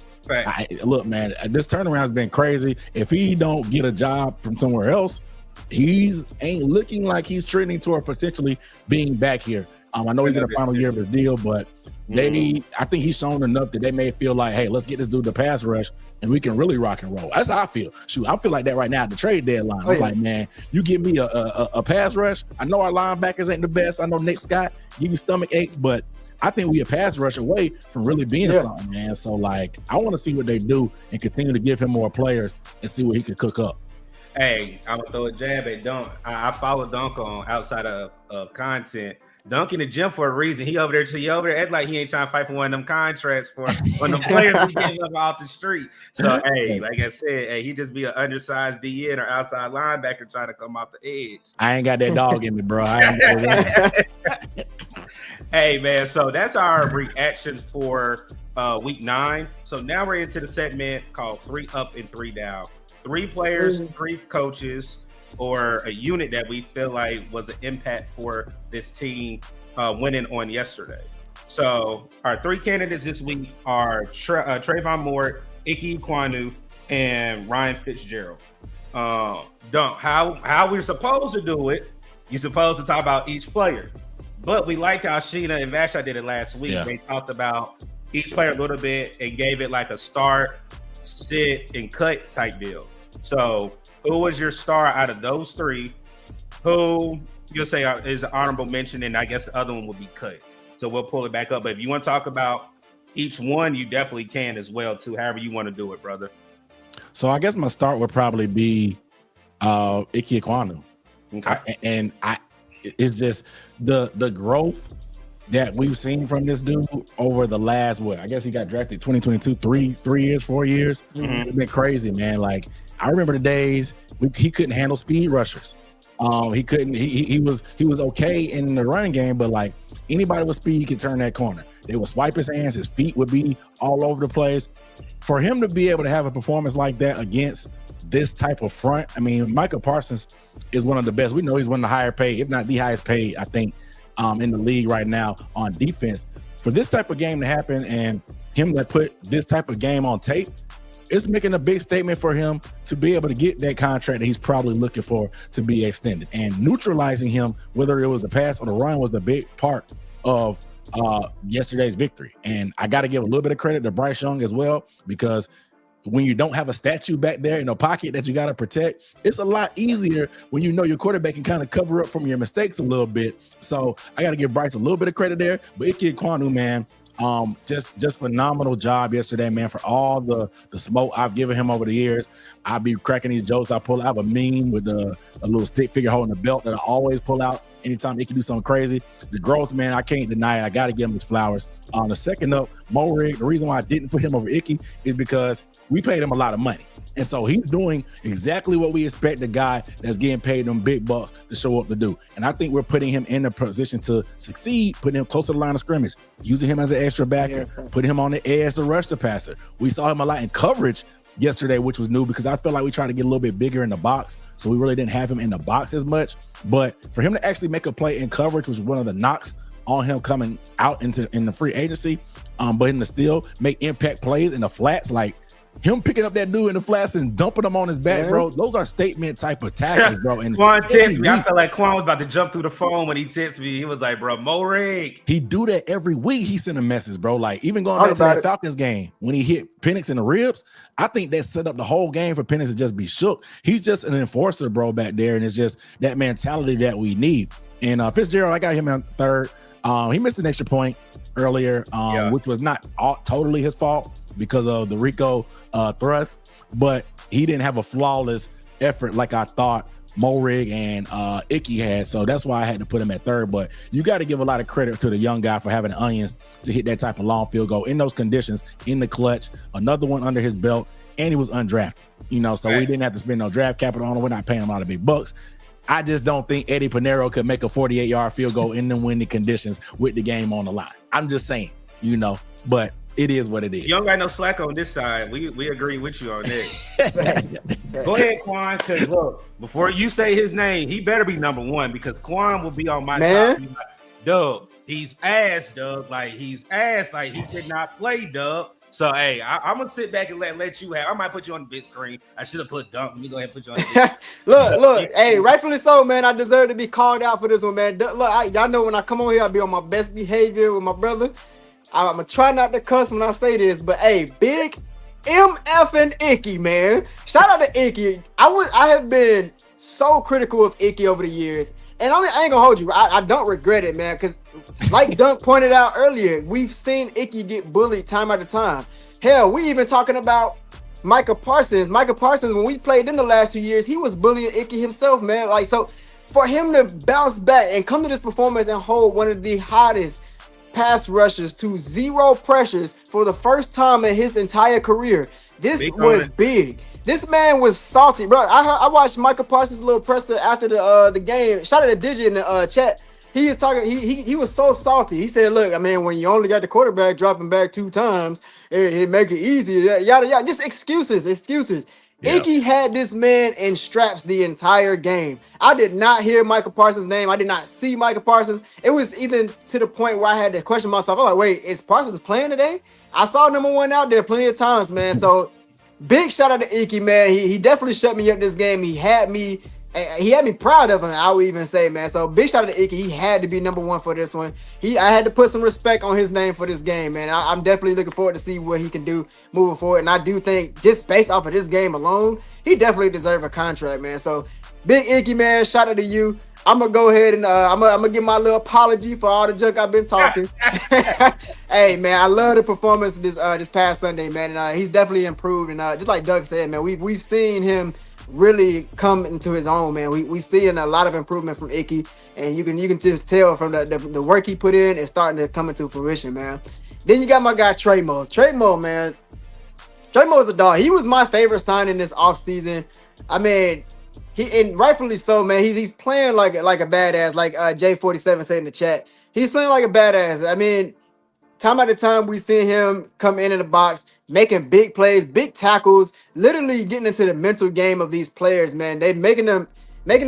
look, man, this turnaround has been crazy. If he don't get a job from somewhere else, he's ain't looking like he's trending toward potentially being back here. I know he's in the final year of his deal, but I think he's shown enough that they may feel like, hey, let's get this dude the pass rush and we can really rock and roll. That's how I feel. Shoot, I feel like that right now at the trade deadline. I'm like, man, you give me a pass rush. I know our linebackers ain't the best. I know Nick Scott give you stomach aches, but I think we a pass rush away from really being something, man. So like, I want to see what they do and continue to give him more players and see what he could cook up. Hey, I'm gonna throw a jab at Dunc. I follow Dunc on outside of content. Dunc in the gym for a reason. He over there act like he ain't trying to fight for one of them contracts for one of them players he gave up off the street. So hey, like I said, he just be an undersized DN or outside linebacker trying to come off the edge. I ain't got that dog in me, bro. Hey man, so that's our reaction for week 9. So now we're into the segment called 3 Up and 3 Down. 3 players, 3 coaches, or a unit that we feel like was an impact for this team winning on yesterday. So our 3 candidates this week are Trayvon Moore, Ike Ekwonu, and Ryan Fitzgerald. Dunc, how we're supposed to do it, you're supposed to talk about each player. But we like how Sheena and Vasha did it last week. Yeah. They talked about each player a little bit and gave it like a start, sit, and cut type deal. So who was your star out of those 3? Who you'll say is an honorable mention, and I guess the other one would be cut. So we'll pull it back up. But if you want to talk about each one, you definitely can as well, too, however you want to do it, brother. So I guess my start would probably be Ike Ekwonu. Okay. It's just the growth that we've seen from this dude over the last, I guess he got drafted 2022, 3 years, 4 years. Mm-hmm. It's been crazy, man. Like, I remember the days he couldn't handle speed rushers. He couldn't. He was okay in the running game, but like anybody with speed, he could turn that corner. They would swipe his hands. His feet would be all over the place. For him to be able to have a performance like that against this type of front, I mean, Micah Parsons is one of the best. We know he's one of the higher paid, if not the highest paid, I think, in the league right now on defense. For this type of game to happen and him to put this type of game on tape, it's making a big statement for him to be able to get that contract that he's probably looking for to be extended. And neutralizing him, whether it was the pass or the run, was a big part of yesterday's victory. And I got to give a little bit of credit to Bryce Young as well, because when you don't have a statue back there in a pocket that you got to protect, it's a lot easier when you know your quarterback can kind of cover up from your mistakes a little bit. So I got to give Bryce a little bit of credit there. But Ike Ekwonu, man, just phenomenal job yesterday, man, for all the smoke I've given him over the years. I'll be cracking these jokes. I have a meme with a little stick figure holding the belt that I always pull out anytime he can do something crazy. The growth, man, I can't deny it. I got to give him his flowers. On the second up, Mo Rig, the reason why I didn't put him over Icky is because we paid him a lot of money. And so he's doing exactly what we expect a guy that's getting paid them big bucks to show up to do. And I think we're putting him in a position to succeed, putting him close to the line of scrimmage, using him as an extra backer, putting him on the edge to rush the passer. We saw him a lot in coverage yesterday, which was new because I felt like we tried to get a little bit bigger in the box. So we really didn't have him in the box as much. But for him to actually make a play in coverage, which was one of the knocks on him coming out in the free agency, but him to still make impact plays in the flats, like him picking up that dude in the flats and dumping him on his back, bro. Those are statement type of tackles, bro. And Quan texted me. I felt like Quan was about to jump through the phone when he texted me. He was like, bro, Mo Rig. He do that every week. He sent a message, bro. Like even going back to that Falcons game when he hit Penix in the ribs, I think that set up the whole game for Penix to just be shook. He's just an enforcer, bro, back there. And it's just that mentality that we need. And Fitzgerald, I got him on third. He missed an extra point earlier, which was not totally his fault because of the Rico thrust, but he didn't have a flawless effort like I thought Mo Rig and Icky had. So that's why I had to put him at third. But you got to give a lot of credit to the young guy for having the onions to hit that type of long field goal in those conditions, in the clutch, another one under his belt, and he was undrafted. So we didn't have to spend no draft capital on him. We're not paying him a lot of big bucks. I just don't think Eddie Pinero could make a 48-yard field goal in the winning conditions with the game on the line. I'm just saying, but it is what it is. You don't got no slack on this side. We agree with you on that. Go ahead, Quan, because look, before you say his name, he better be number one because Quan will be on my top. Like, Doug, he's ass, Doug. Like, he's ass. Like, he did not play, Doug. So, hey, I'm going to sit back and let you have. I might put you on the big screen. I should have put Dunc. Let me go ahead and put you on the big Look, hey, rightfully so, man. I deserve to be called out for this one, man. Look, y'all know when I come on here, I'll be on my best behavior with my brother. I'm going to try not to cuss when I say this, but, hey, big MF and Icky, man. Shout out to Icky. I have been so critical of Icky over the years, and I ain't going to hold you. I don't regret it, man, because like Dunc pointed out earlier, we've seen Icky get bullied time after time. Hell, we even talking about Micah Parsons. Micah Parsons, when we played in the last 2 years, he was bullying Icky himself, man. Like, so for him to bounce back and come to this performance and hold one of the hottest pass rushers to 0 pressures for the first time in his entire career, this was big. This man was salty, bro. I watched Micah Parsons' little presser after the game. Shout out to Digi in the chat. He is talking. He was so salty. He said, "Look, I mean, when you only got the quarterback dropping back 2 times, it make it easy. Yada yada. Just excuses. Icky had this man in straps the entire game. I did not hear Michael Parsons' name. I did not see Michael Parsons. It was even to the point where I had to question myself. I'm like, wait, is Parsons playing today? I saw number one out there plenty of times, man. So big shout out to Icky, man. He definitely shut me up this game. He had me proud of him, I would even say, man. So big shout out to Icky. He had to be number one for this one. I had to put some respect on his name for this game, man. I'm definitely looking forward to see what he can do moving forward. And I do think just based off of this game alone, he definitely deserves a contract, man. So big Icky, man, shout out to you. I'm gonna go ahead and I'm gonna give my little apology for all the junk I've been talking. Hey, man, I love the performance this past Sunday, man. And he's definitely improved. And just like Doug said, man, we've seen him really come into his own, man. We seeing a lot of improvement from Icky, and you can just tell from the work he put in is starting to come into fruition, man. Then you got my guy Tremo. Tremo, man. Tremo is a dog. He was my favorite signing this offseason. I mean, and rightfully so, man. He's playing like a badass, like J47 said in the chat. He's playing like a badass. I mean, time after time, we see him come in the box, making big plays, big tackles, literally getting into the mental game of these players, man. They making them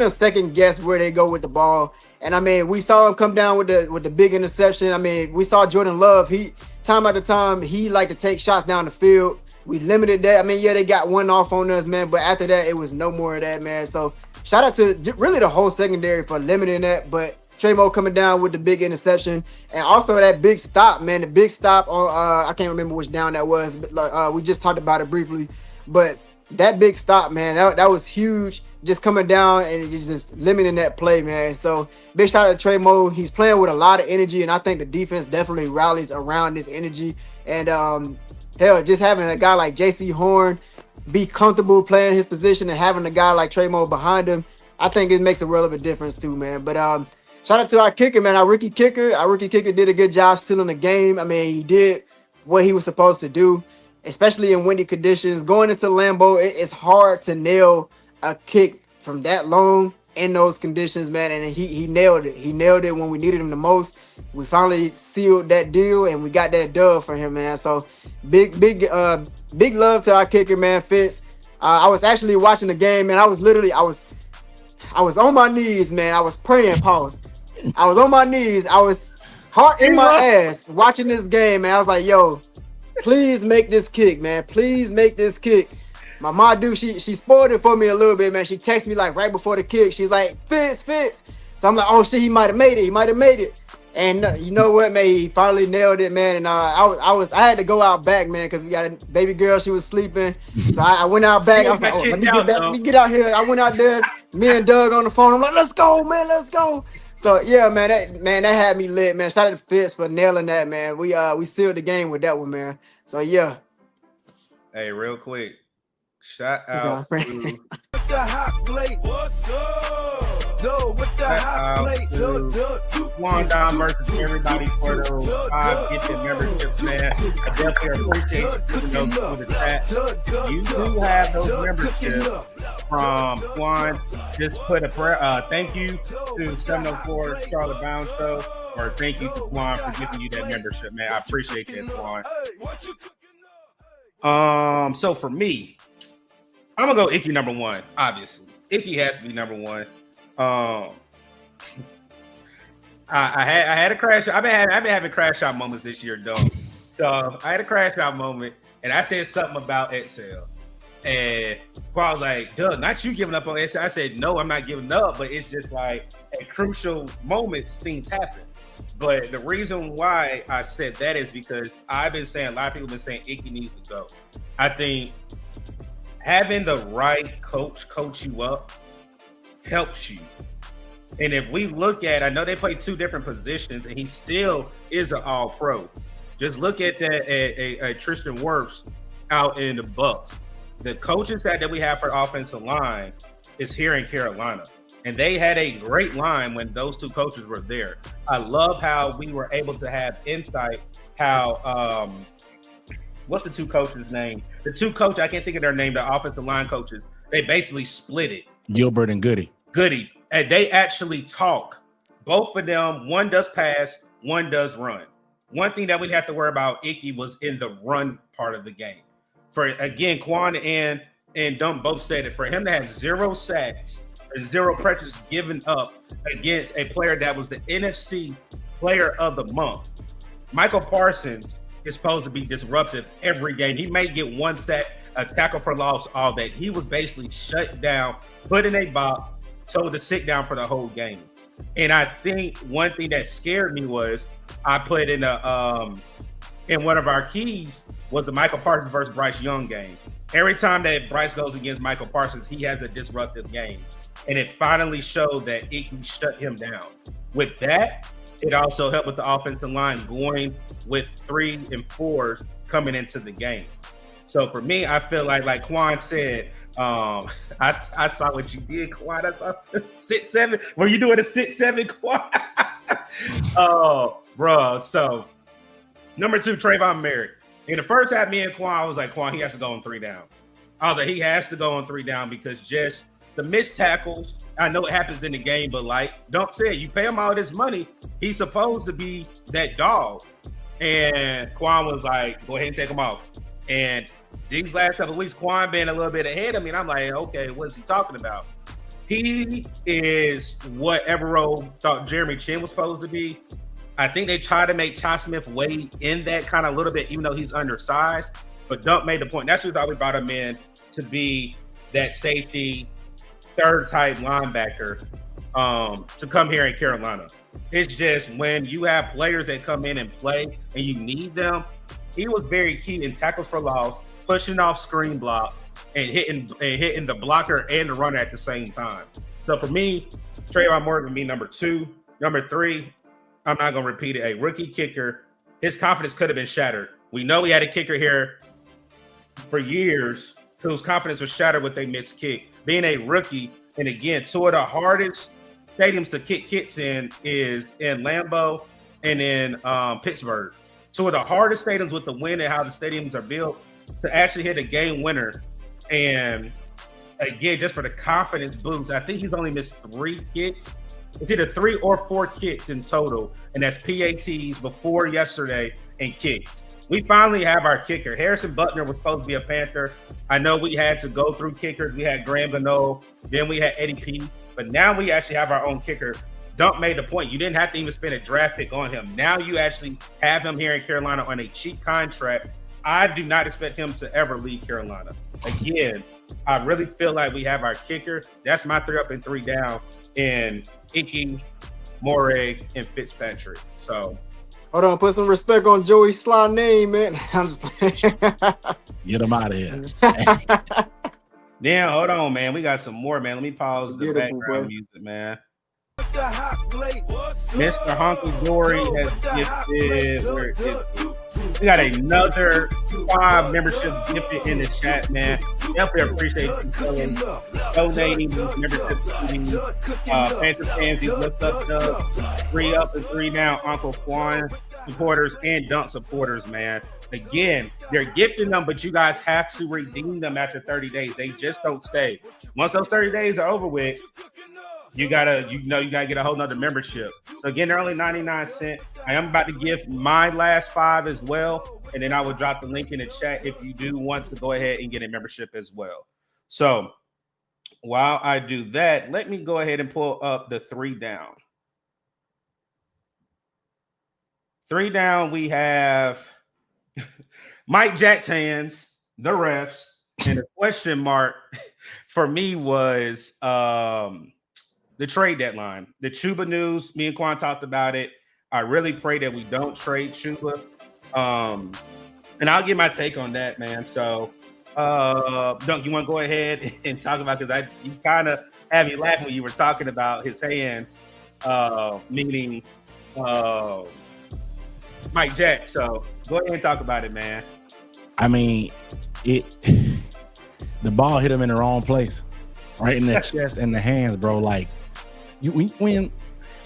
second guess where they go with the ball. And I mean, we saw him come down with the big interception. I mean, we saw Jordan Love. He time after time he liked to take shots down the field. We limited that. I mean, yeah, they got one off on us, man, but after that, it was no more of that, man. So shout out to really the whole secondary for limiting that, but Tremo coming down with the big interception, and also that big stop, man. The big stop on I can't remember which down that was, but we just talked about it briefly. But that big stop, man, that was huge. Just coming down and just limiting that play, man. So big shout out to Tremo. He's playing with a lot of energy, and I think the defense definitely rallies around this energy. And hell, just having a guy like J.C. Horn be comfortable playing his position and having a guy like Tremo behind him, I think it makes a world of a difference too, man. But shout out to our kicker, man. Our rookie kicker did a good job sealing the game. I mean, he did what he was supposed to do, especially in windy conditions. Going into Lambeau, it's hard to nail a kick from that long in those conditions, man. And he nailed it. He nailed it when we needed him the most. We finally sealed that deal, and we got that dub for him, man. So big love to our kicker, man, Fitz. I was actually watching the game, man. I was on my knees, man. I was praying, pause. I was on my knees. I was heart in my ass watching this game, man. I was like, yo, please make this kick, man. Please make this kick. My mom, dude, she spoiled it for me a little bit, man. She texted me like right before the kick. She's like, Fitz. So I'm like, oh shit, he might have made it. And you know what, man? He finally nailed it, man. And I had to go out back, man, because we got a baby girl. She was sleeping, so I went out back. I was like, oh, let me get out here. I went out there. Me and Doug on the phone. I'm like, let's go, man, let's go. So yeah, man, that had me lit, man. Shout out to Fitz for nailing that, man. We sealed the game with that one, man. So yeah. Hey, real quick, shout out to the hot plate. What's up? With the hot plate. One down versus everybody for those gifted memberships, man. I definitely appreciate you those for the chat. You do have those memberships from Quan. Just put a prayer. Thank you to 704 Charlotte Bound Show, or thank you to Quan for giving you that membership, man. I appreciate that, Quan. So for me, I'm gonna go Icky number one. Obviously, Icky has to be number one. I had a crash. I've been having crash out moments this year, though. So I had a crash out moment, and I said something about Excel, and Paul was like, "Doug, not you giving up on Excel." I said, "No, I'm not giving up, but it's just like at crucial moments things happen." But the reason why I said that is because I've been saying, a lot of people have been saying Icky needs to go. I think having the right coach you up helps you. And if we look at, I know they play two different positions, and he still is an all-pro. Just look at that Tristan Wirfs out in the Bucks. The coaching staff that we have for offensive line is here in Carolina, and they had a great line when those two coaches were there. I love how we were able to have insight. How what's the two coaches' name? The two coaches, I can't think of their name. The offensive line coaches. They basically split it. Gilbert and Goody. And they actually talk. Both of them, one does pass, one does run. One thing that we have to worry about, Icky, was in the run part of the game. For again, Quan and and Dunc both said it. For him to have 0 sacks or 0 pressures given up against a player that was the NFC Player of the Month, Michael Parsons is supposed to be disruptive every game. He may get 1 sack, a tackle for loss, all that. He was basically shut down, put in a box, told to sit down for the whole game. And I think one thing that scared me was I put in one of our keys was the Michael Parsons versus Bryce Young game. Every time that Bryce goes against Michael Parsons, he has a disruptive game. And it finally showed that it can shut him down. With that, it also helped with the offensive line going with 3 and 4s coming into the game. So for me, I feel like Quan said, I saw what you did, Quan. I saw 6-7. Were you doing a 6-7, Quan? Oh, bro. So number 2, Trayvon Merritt. In the first half, me and Quan was like, Quan, he has to go on 3 down. I was like, he has to go on 3 down because just the missed tackles, I know it happens in the game, but like Dunc said, you pay him all this money, he's supposed to be that dog. And Quan was like, go ahead and take him off. And these last couple of weeks, Quan been a little bit ahead of me, and I'm like, okay, what is he talking about? He is what Evero thought Jeremy Chin was supposed to be. I think they try to make Chai Smith wade in that kind of little bit, even though he's undersized. But Dunc made the point. That's what we brought him in to be that safety, 3rd type linebacker to come here in Carolina. It's just when you have players that come in and play and you need them, he was very key in tackles for loss, pushing off screen blocks, and hitting the blocker and the runner at the same time. So for me, Trayvon Morgan would be number 2. Number 3, I'm not going to repeat it, a rookie kicker. His confidence could have been shattered. We know he had a kicker here for years whose confidence was shattered with a missed kick. Being a rookie, and again, 2 of the hardest stadiums to kick kicks in is in Lambeau and in Pittsburgh. 2 of the hardest stadiums with the wind and how the stadiums are built to actually hit a game winner. And again, just for the confidence boost, I think he's only missed 3 kicks. It's either 3 or 4 kicks in total, and that's PATs before yesterday and kicks. We finally have our kicker. Harrison Butner was supposed to be a Panther. I know we had to go through kickers. We had Graham Gano, then we had Eddie P. But now we actually have our own kicker. Dunc made the point. You didn't have to even spend a draft pick on him. Now you actually have him here in Carolina on a cheap contract. I do not expect him to ever leave Carolina. Again, I really feel like we have our kicker. That's my 3 up and 3 down in Icky, Moreg, and Fitzpatrick. So hold on, put some respect on Joey Sly name, man. I'm just playing. Get him out of here. Damn, hold on, man. We got some more, man. Let me pause the Beautiful, background boy. music, man. Mr. Honky Dory has gifted. Where is it? We got another 5 membership gifted in the chat, man. Definitely appreciate you donating membership to the Panthers fans. He's looked up the 3 up and 3 down Uncle Quan supporters and Dunc supporters, man. Again, they're gifting them, but you guys have to redeem them after 30 days. They just don't stay. Once those 30 days are over with, you gotta get a whole nother membership. So again, they're only 99 cents. I am about to give my last 5 as well, and then I will drop the link in the chat if you do want to go ahead and get a membership as well. So while I do that, let me go ahead and pull up the 3 down. 3 down, we have Mike Jack's hands, the refs, and the question mark for me was the trade deadline. The Chuba news, me and Quan talked about it. I really pray that we don't trade Chuba. And I'll give my take on that, man. So, Dunc, you want to go ahead and talk about, because you kind of had me laughing when you were talking about his hands, meaning Mike Jack. So go ahead and talk about it, man. I mean, the ball hit him in the wrong place, right in the chest and the hands, bro. Like, when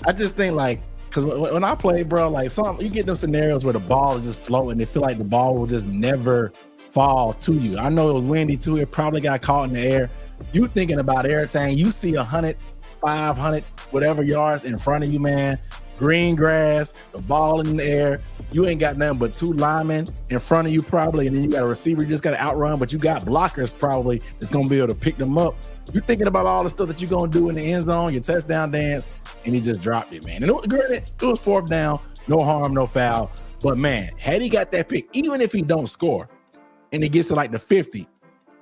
I just think, like, because when I play, bro, like, you get those scenarios where the ball is just floating. They feel like the ball will just never fall to you. I know it was windy too. It probably got caught in the air. You thinking about everything. You see 100, 500, whatever yards in front of you, man. green grass, the ball in the air. You ain't got nothing but 2 linemen in front of you probably, and then you got a receiver you just got to outrun, but you got blockers probably that's going to be able to pick them up. You're thinking about all the stuff that you're going to do in the end zone, your touchdown dance, and he just dropped it, man. And it was 4th down, no harm, no foul. But, man, had he got that pick, even if he don't score and he gets to like the 50,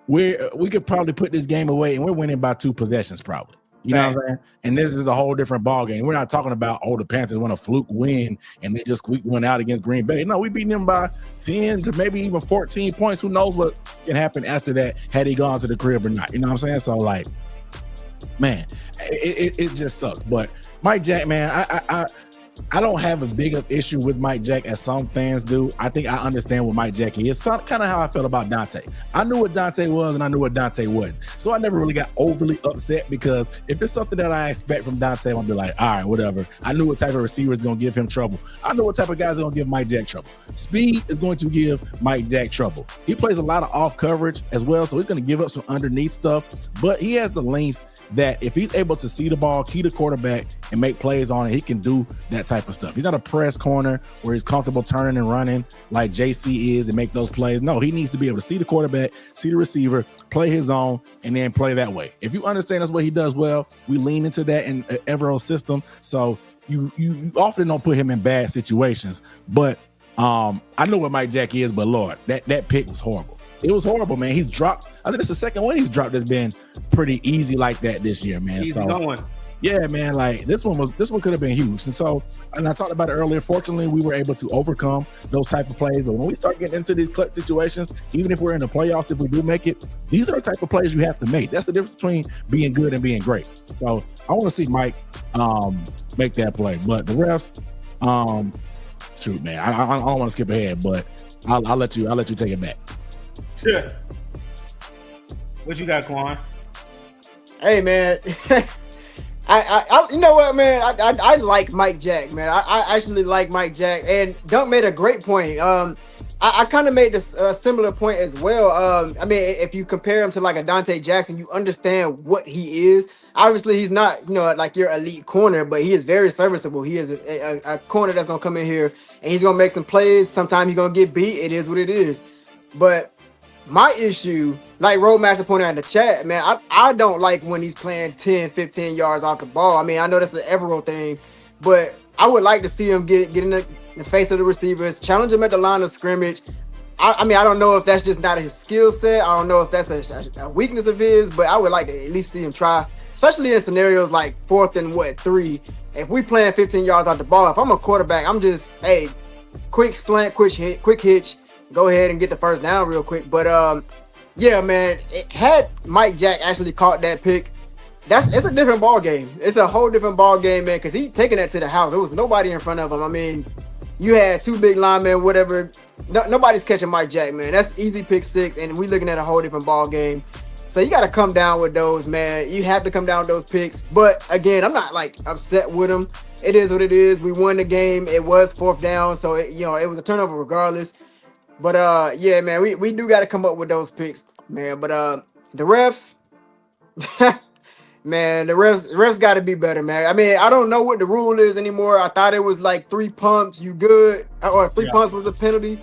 we could probably put this game away, and we're winning by 2 possessions probably. You know what I'm saying? And this is a whole different ball game. We're not talking about, the Panthers won a fluke win and they just squeaked one out against Green Bay. No, we beat them by 10 to maybe even 14 points. Who knows what can happen after that had he gone to the crib or not. You know what I'm saying? So, like, man, it just sucks. But Mike Jack, man, I don't have a big of issue with Mike Jack as some fans do. I think I understand what Mike Jack is. Kind of how I felt about Dante. I knew what Dante was and I knew what Dante wasn't. So I never really got overly upset because if it's something that I expect from Dante, I'll be like, all right, whatever. I knew what type of receiver is going to give him trouble. I know what type of guys are going to give Mike Jack trouble. Speed is going to give Mike Jack trouble. He plays a lot of off coverage as well, so he's going to give up some underneath stuff, but he has the length that if he's able to see the ball, key the quarterback, and make plays on it, he can do that type of stuff. He's not a press corner where he's comfortable turning and running like JC is and make those plays. No, he needs to be able to see the quarterback, see the receiver, play his own, and then play that way. If you understand that's what he does well, we lean into that in Evero's system. So you often don't put him in bad situations. But I know what Mike Jack is, but Lord, that pick was horrible. It was horrible, man. He's dropped. I think it's the second one he's dropped that's been pretty easy like that this year, man. He's going. Yeah, man. Like this one could have been huge. And so, and I talked about it earlier. Fortunately, we were able to overcome those type of plays. But when we start getting into these clutch situations, even if we're in the playoffs, if we do make it, these are the type of plays you have to make. That's the difference between being good and being great. So I want to see Mike make that play. But the refs, shoot, man, I don't want to skip ahead, but I'll let you take it back. Sure. What you got, Quan? Hey, man. I you know what, man? I like Mike Jack, man. I actually like Mike Jack, and Dunc made a great point. I kind of made this similar point as well. I mean, if you compare him to like a Dante Jackson, you understand what he is. Obviously, he's not, like your elite corner, but he is very serviceable. He is a corner that's gonna come in here and he's gonna make some plays. Sometimes he's gonna get beat. It is what it is. But my issue, like Roadmaster pointed out in the chat, man, I don't like when he's playing 10, 15 yards off the ball. I mean, I know that's the Evero thing, but I would like to see him get in the face of the receivers, challenge him at the line of scrimmage. I mean, I don't know if that's just not his skill set. I don't know if that's a weakness of his, but I would like to at least see him try, especially in scenarios like 4th and 3. If we playing 15 yards off the ball, if I'm a quarterback, I'm just, hey, quick slant, quick hitch. Go ahead and get the first down real quick. But yeah, man, had Mike Jack actually caught that pick, it's a different ball game. It's a whole different ball game, man, because he taking that to the house. There was nobody in front of him. I mean, you had 2 big linemen, whatever. Nobody's catching Mike Jack, man. That's easy pick 6, and we looking at a whole different ball game. So you got to come down with those, man. You have to come down with those picks. But again, I'm not like upset with him. It is what it is. We won the game. It was 4th down, so it was a turnover regardless. But yeah, man, we do got to come up with those picks, man. But the refs, man, the refs got to be better, man. I mean, I don't know what the rule is anymore. I thought it was like 3 pumps, you good, or 3 pumps was a penalty.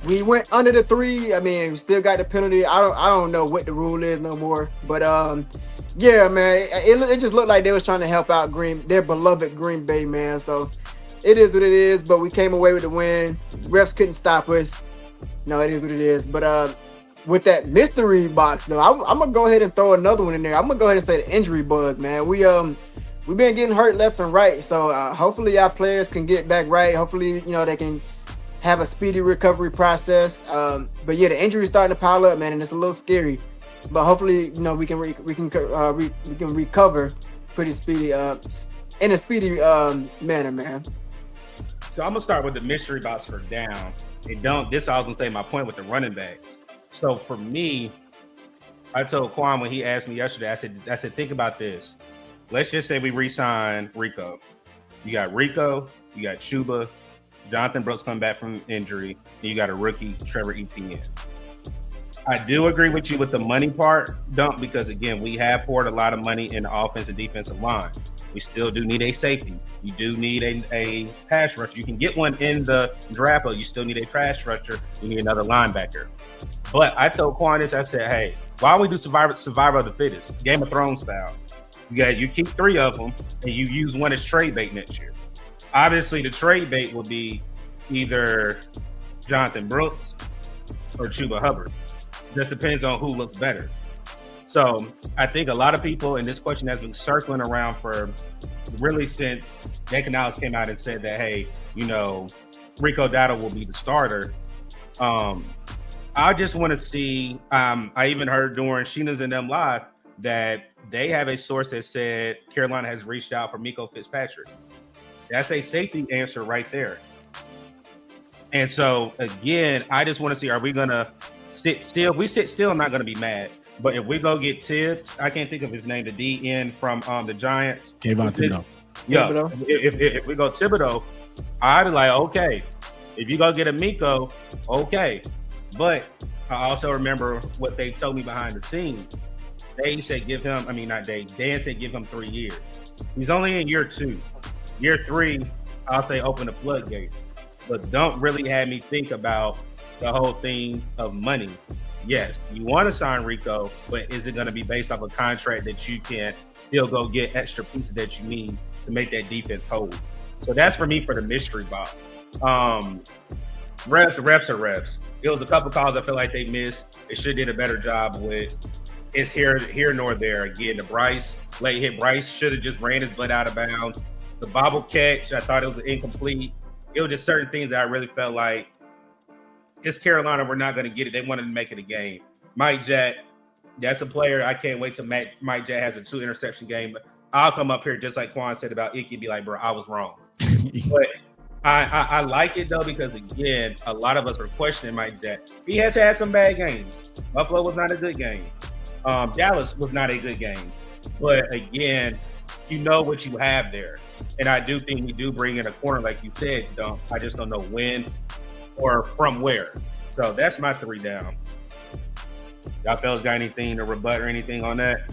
We went under the 3. I mean, we still got the penalty. I don't know what the rule is no more. But yeah, man, it just looked like they was trying to help out their beloved Green Bay, man. So it is what it is. But we came away with the win. Refs couldn't stop us. No, it is what it is. But with that mystery box, though, I'm gonna go ahead and throw another one in there. I'm gonna go ahead and say the injury bug, man. We've been getting hurt left and right. So hopefully our players can get back right. Hopefully, they can have a speedy recovery process. But yeah, the injuries starting to pile up, man, and it's a little scary. But hopefully, we can recover pretty speedy in a speedy manner, man. So I'm gonna start with the mystery box for down. This I was gonna say my point with the running backs. So for me, I told Quan when he asked me yesterday, I said, think about this. Let's just say we re-sign Rico. You got Rico, you got Chuba, Jonathan Brooks come back from injury, and you got a rookie, Trevor Etienne. I do agree with you with the money part, Dunc, because again, we have poured a lot of money in the offensive defensive line. We still do need a safety. You do need a pass rusher. You can get one in the draft, but you still need a pass rusher. You need another linebacker. But I told Quan this, I said, hey, why don't we do survival of the fittest, Game of Thrones style? You keep 3 of them, and you use one as trade bait next year. Obviously, the trade bait will be either Jonathan Brooks or Chuba Hubbard. Just depends on who looks better. So I think a lot of people, and this question has been circling around for really since Dan Canales came out and said that, hey, Rico Dowdle will be the starter. I just want to see, I even heard during Sheena's and them live that they have a source that said Carolina has reached out for Miko Fitzpatrick. That's a safety answer right there. And so, again, I just want to see, are we going to sit still? If we sit still, I'm not going to be mad. But if we go get Tibbs, I can't think of his name, the DN from the Giants. Kayvon Thibodeau. Yeah, if we go Thibodeau, I'd be like, okay. If you go get a Miko, okay. But I also remember what they told me behind the scenes. Dan said give him 3 years. He's only in year 2. Year 3, I'll say open the floodgates. But don't really have me think about the whole thing of money. Yes, you want to sign Rico, but is it going to be based off a contract that you can still go get extra pieces that you need to make that defense hold? So that's for me for the mystery box. Reps are reps. It was a couple calls I feel like they missed. They should have did a better job with. It's here nor there. Again, the Bryce late hit. Bryce should have just ran his butt out of bounds. The bobble catch, I thought it was incomplete. It was just certain things that I really felt like it's Carolina. We're not going to get it. They wanted to make it a game. Mike Jack, that's a player. I can't wait till Mike Jack has a 2 interception game. But I'll come up here just like Quan said about Icky and be like, bro, I was wrong. But I like it though because again, a lot of us are questioning Mike Jack. He has had some bad games. Buffalo was not a good game. Dallas was not a good game. But again, you know what you have there. And I do think we do bring in a corner, like you said, Dunc. I just don't know when or from where. So that's my 3 down. Y'all fellas got anything to rebut or anything on that?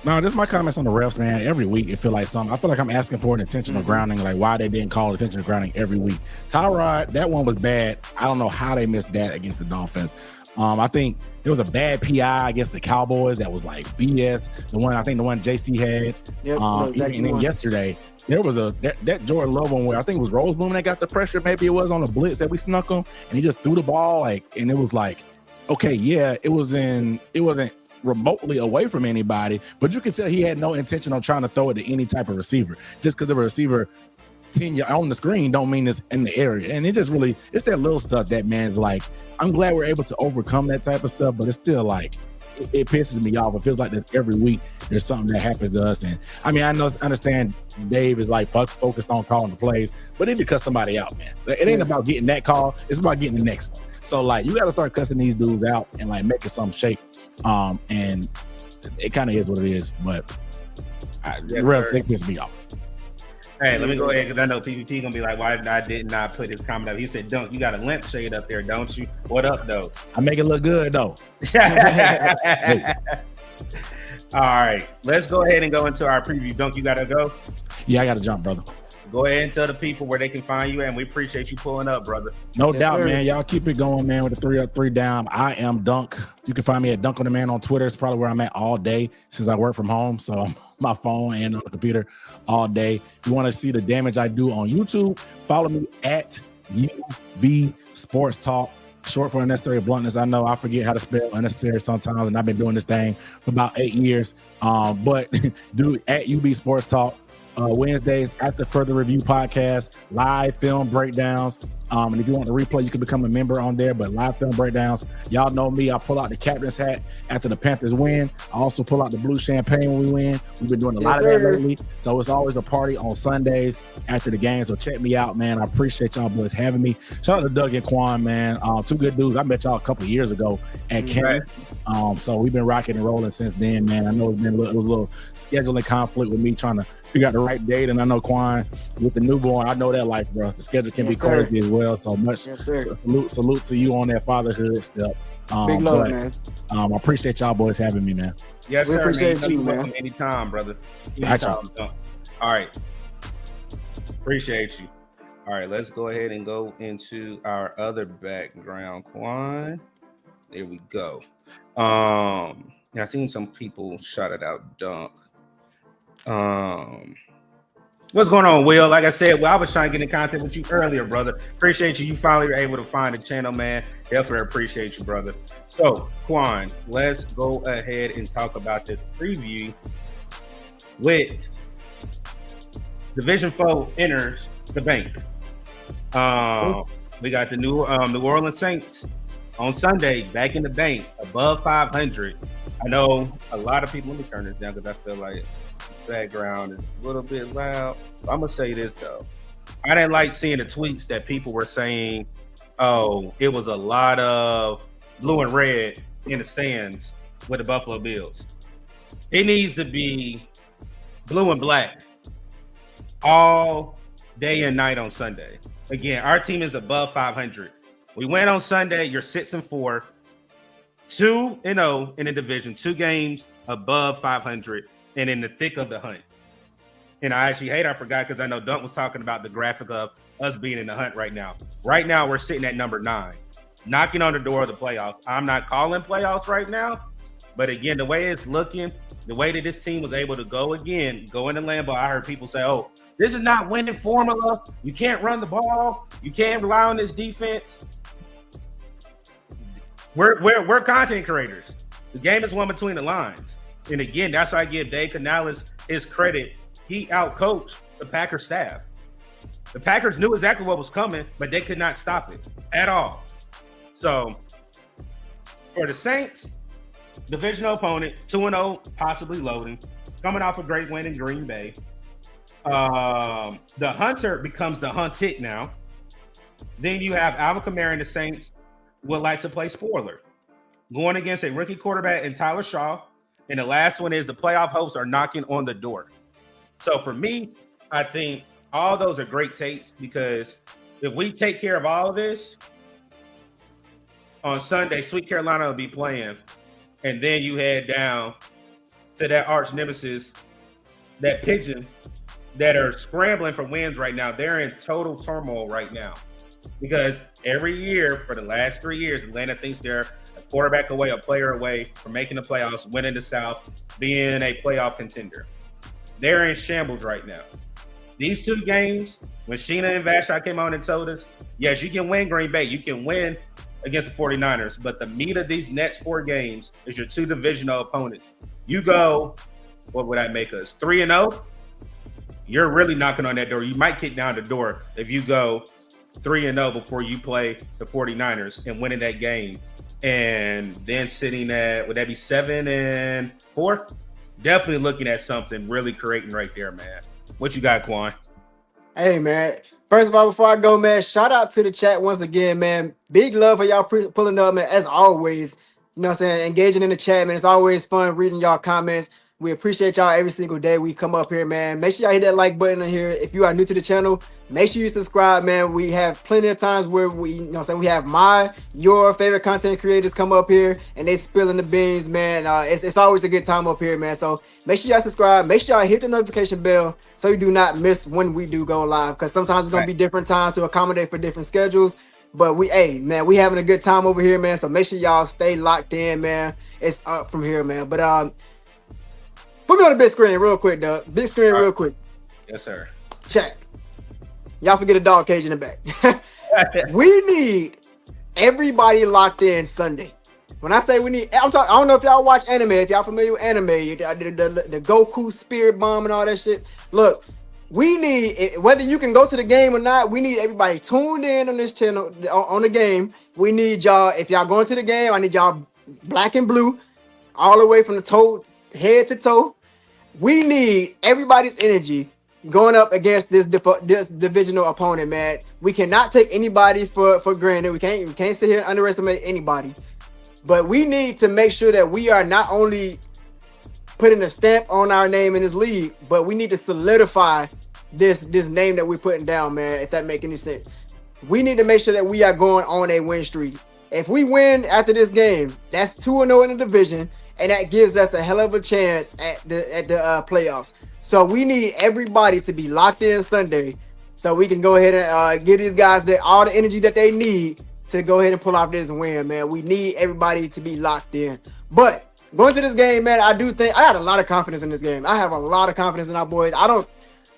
No, just my comments on the refs, man. Every week it feel like something. I feel like I'm asking for an intentional grounding, like why they didn't call intentional grounding every week. Tyrod, that one was bad. I don't know how they missed that against the Dolphins. I think there was a bad PI against the Cowboys that was like BS. The one JC had. Yep, exactly. And then yesterday there was that Jordan Love one where I think it was Roseboom that got the pressure. Maybe it was on the blitz that we snuck him, and he just threw the ball and it was like, okay, yeah, it wasn't remotely away from anybody, but you could tell he had no intention on trying to throw it to any type of receiver. Just because the receiver 10 on the screen don't mean it's in the area. And it just really, it's that little stuff that, man's like, I'm glad we're able to overcome that type of stuff, but it's still like, it pisses me off. It feels like this every week there's something that happens to us. And I mean, I understand Dave is like focused on calling the plays, but it need to cut somebody out, man. It ain't about getting that call. It's about getting the next one. So like, you got to start cussing these dudes out and like making some shape. And it kind of is what it is, but it pisses me off. Hey, let me go ahead because I know PvP gonna be like, why did not put his comment up? He said, Dunc, you got a lampshade up there, don't you? What up, though? I make it look good, though. All right, let's go ahead and go into our preview. Dunc, you gotta go? Yeah, I gotta jump, brother. Go ahead and tell the people where they can find you, and we appreciate you pulling up, brother. No doubt, man. Y'all keep it going, man, with the 3 up, 3 down. I am Dunc. You can find me at Dunc on the Man on Twitter. It's probably where I'm at all day since I work from home. So I'm on my phone and on the computer all day. If you want to see the damage I do on YouTube, follow me at UB Sports Talk. Short for unnecessary bluntness. I know I forget how to spell unnecessary sometimes, and I've been doing this thing for about 8 years. But do at UB Sports Talk. Wednesdays after Further Review podcast, live film breakdowns. And if you want to replay, you can become a member on there. But live film breakdowns, y'all know me. I pull out the captain's hat after the Panthers win. I also pull out the blue champagne when we win. We've been doing a lot of that lately. So it's always a party on Sundays after the game. So check me out, man. I appreciate y'all boys having me. Shout out to Doug and Quan, man. 2 good dudes. I met y'all a couple years ago at camp. So we've been rocking and rolling since then, man. I know it was a little scheduling conflict with me trying to figure out the right date, and I know Quan with the newborn, I know that life, bro. The schedule can be crazy as well. So much salute to you on that fatherhood step. Big love, man. I appreciate y'all boys having me, man. Yes, we sir. Appreciate you, man. Anytime, brother. Anytime. All All right. Appreciate you. All right, let's go ahead and go into our other background, Quan. There we go. I've seen some people shout it out, Dunc. What's going on, Will? Like I said, I was trying to get in contact with you earlier, brother. Appreciate you. You finally were able to find the channel, man. Definitely appreciate you, brother. So, Quan, let's go ahead and talk about this preview with Division 4 enters the bank. We got the New Orleans Saints on Sunday back in the bank, above 500. I know a lot of people. Let me turn this down because I feel like the background is a little bit loud. I'm gonna say this though, I didn't like seeing the tweets that people were saying, "Oh, it was a lot of blue and red in the stands with the Buffalo Bills." It needs to be blue and black all day and night on Sunday. Again, our team is above 500. We went on Sunday. You're 6-4, 2-0 in the division, 2 games above 500, and in the thick of the hunt. And I forgot because I know Dunc was talking about the graphic of us being in the hunt right now. Right now, we're sitting at number 9, knocking on the door of the playoffs. I'm not calling playoffs right now, but again, the way it's looking, the way that this team was able to go into Lambeau, I heard people say, "Oh, this is not winning formula. You can't run the ball. You can't rely on this defense." We're content creators. The game is won between the lines. And again, that's why I give Dave Canales his credit. He outcoached the Packers staff. The Packers knew exactly what was coming, but they could not stop it at all. So for the Saints, divisional opponent, 2-0, possibly loading, coming off a great win in Green Bay. The hunter becomes the hunted now. Then you have Alvin Kamara and the Saints would like to play spoiler, going against a rookie quarterback in Tyler Shaw. And the last one is the playoff hopes are knocking on the door. So for me, I think all those are great takes because if we take care of all of this, on Sunday, Sweet Carolina will be playing. And then you head down to that arch nemesis, that Pigeon, that are scrambling for wins right now. They're in total turmoil right now because every year for the last 3 years, Atlanta thinks they're a quarterback away, a player away from making the playoffs, winning the South, being a playoff contender. They're in shambles right now. These 2 games, when Sheena and Vashon came on and told us, yes, you can win Green Bay, you can win against the 49ers, but the meat of these next 4 games is your 2 divisional opponents. You go, what would that make us, 3-0? You're really knocking on that door. You might kick down the door if you go 3-0 before you play the 49ers and winning that game. And then sitting at, would that be 7-4? Definitely looking at something really creating right there, man. What you got, Quan? Hey, man. First of all, before I go, man, shout out to the chat once again, man. Big love for y'all pulling up, man, as always. You know what I'm saying? Engaging in the chat, man. It's always fun reading y'all comments. We appreciate y'all every single day we come up here, man. Make sure y'all hit that like button in here. If you are new to the channel, make sure you subscribe, man. We have plenty of times where we have your favorite content creators come up here and they spilling the beans, man. It's always a good time up here, man. So make sure y'all subscribe. Make sure y'all hit the notification bell so you do not miss when we do go live. Because sometimes it's gonna be different times to accommodate for different schedules. But we having a good time over here, man. So make sure y'all stay locked in, man. It's up from here, man. But put me on the big screen real quick, Doug. Big screen real quick. Yes, sir. Chat. Y'all forget a dog cage in the back. We need everybody locked in Sunday. When I say we need, I don't know if y'all watch anime, if y'all familiar with anime, the Goku spirit bomb and all that shit. Look, we need, whether you can go to the game or not, we need everybody tuned in on this channel, on the game. We need y'all, if y'all going to the game, I need y'all black and blue, all the way from the toe, head to toe. We need everybody's energy going up against this divisional opponent, man. We cannot take anybody for granted. We can't sit here and underestimate anybody. But we need to make sure that we are not only putting a stamp on our name in this league, but we need to solidify this name that we're putting down, man, if that make any sense. We need to make sure that we are going on a win streak. If we win after this game, that's 2-0 in the division, and that gives us a hell of a chance at the playoffs. So we need everybody to be locked in Sunday, so we can go ahead and give these guys all the energy that they need to go ahead and pull off this win, man. We need everybody to be locked in. But going to this game, man, I do think I had a lot of confidence in this game. I have a lot of confidence in our boys.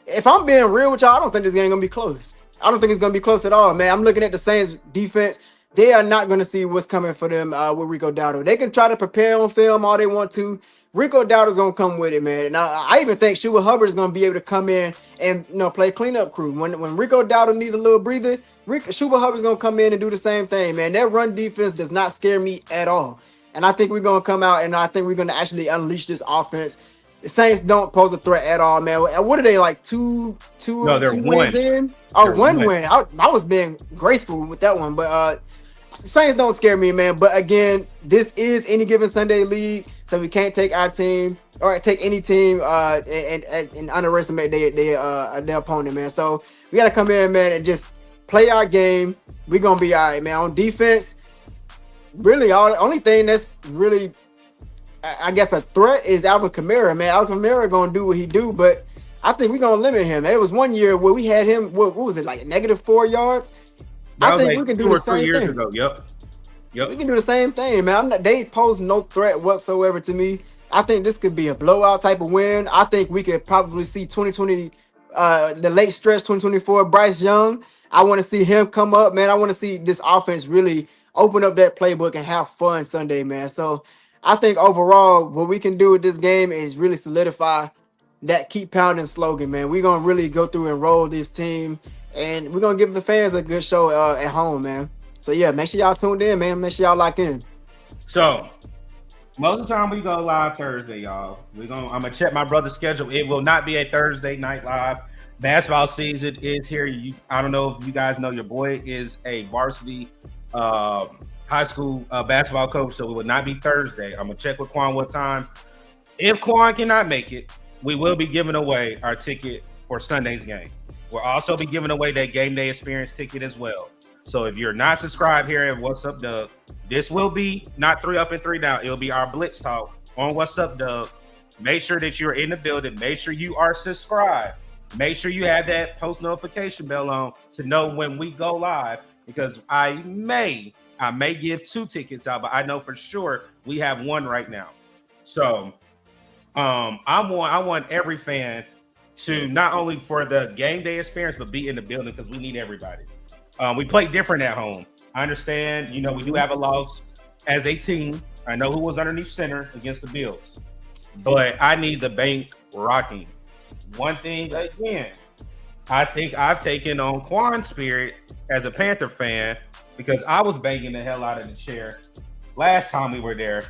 If I'm being real with y'all, I don't think this game gonna be close. I don't think it's gonna be close at all, man. I'm looking at the Saints defense. They are not going to see what's coming for them with Rico Dowdle. They can try to prepare on film all they want to. Rico Dowdle's going to come with it, man. And I even think Shuba Hubbard is going to be able to come in and play cleanup crew. When Rico Dowdle needs a little breather, Shuba Hubbard's going to come in and do the same thing, man. That run defense does not scare me at all. And I think we're going to come out and I think we're going to actually unleash this offense. The Saints don't pose a threat at all, man. What are they, like two wins in? Oh, one win. I was being graceful with that one, but Saints don't scare me, man. But again, this is any given Sunday league, so we can't take our team or take any team and underestimate their opponent, man. So we gotta come in, man, and just play our game. We're gonna be all right, man. On defense, really, the only thing that's really, I guess, a threat is Alvin Kamara, man. Alvin Kamara gonna do what he do, but I think we're gonna limit him. There was one year where we had him. What was it, like -4 yards? I think we can do the same thing. Ago. Yep. We can do the same thing, man. They pose no threat whatsoever to me. I think this could be a blowout type of win. I think we could probably see 2020, the late stretch 2024, Bryce Young. I want to see him come up, man. I want to see this offense really open up that playbook and have fun Sunday, man. So I think overall, what we can do with this game is really solidify that keep pounding slogan, man. We're going to really go through and roll this team. And we're going to give the fans a good show at home, man. So, yeah, make sure y'all tuned in, man. Make sure y'all locked in. So, most of the time we go live Thursday, y'all. I'm going to check my brother's schedule. It will not be a Thursday night live. Basketball season is here. I don't know if you guys know, your boy is a varsity high school basketball coach, so it will not be Thursday. I'm going to check with Quan what time. If Quan cannot make it, we will be giving away our ticket for Sunday's game. We'll also be giving away that game day experience ticket as well. So if you're not subscribed here at What's Up Doug, this will be not 3 Up and 3 Down. It'll be our Blitz Talk on What's Up Doug. Make sure that you're in the building. Make sure you are subscribed. Make sure you have that post notification bell on to know when we go live, because I may give 2 tickets out, but I know for sure we have 1 right now. So I want every fan to not only for the game day experience, but be in the building, because we need everybody. We play different at home. I understand, we do have a loss as a team. I know who was underneath center against the Bills, but I need the bank rocking. One thing, again, I think I've taken on Quan's spirit as a Panther fan, because I was banging the hell out of the chair last time we were there,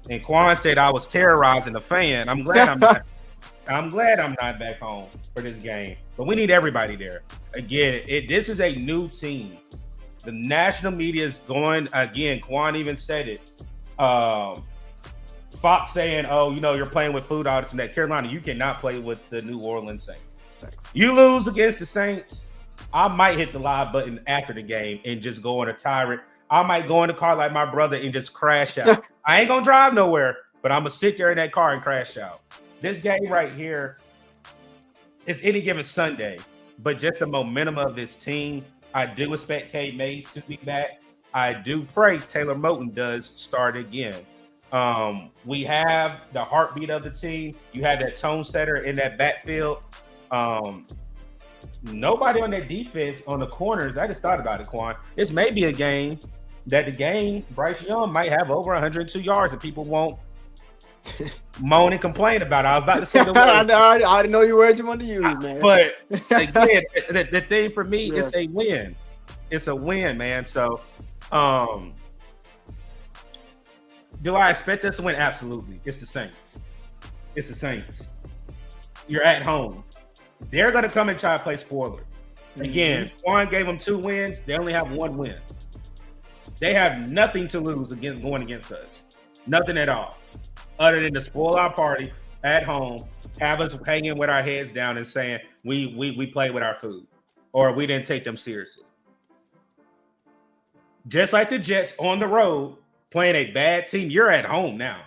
and Quan said I was terrorizing the fan. I'm glad I'm not. I'm glad I'm not back home for this game, but we need everybody there. Again, this is a new team. The national media is going, again, Quan even said it. Fox saying, oh, you're playing with food audits and that. Carolina, you cannot play with the New Orleans Saints. Thanks. You lose against the Saints, I might hit the live button after the game and just go on a tirade. I might go in the car like my brother and just crash out. I ain't going to drive nowhere, but I'm going to sit there in that car and crash out. This game right here is any given Sunday, but just the momentum of this team, I do expect Cade Mays to be back. I do pray Taylor Moton does start again. We have the heartbeat of the team. You have that tone setter in that backfield. Nobody on that defense on the corners. I just thought about it, Quan. This may be a game Bryce Young might have over 102 yards and people won't moan and complain about it. I was about to say the word. I already know your words you want to use, man. But again, the thing for me is a win. It's a win, man. So, do I expect us to win? Absolutely. It's the Saints. You're at home. They're going to come and try to play spoiler. Again, Quan gave them 2 wins. They only have 1 win. They have nothing to lose going against us. Nothing at all. Other than to spoil our party at home, have us hanging with our heads down and saying we play with our food, or we didn't take them seriously. Just like the Jets on the road playing a bad team, you're at home now.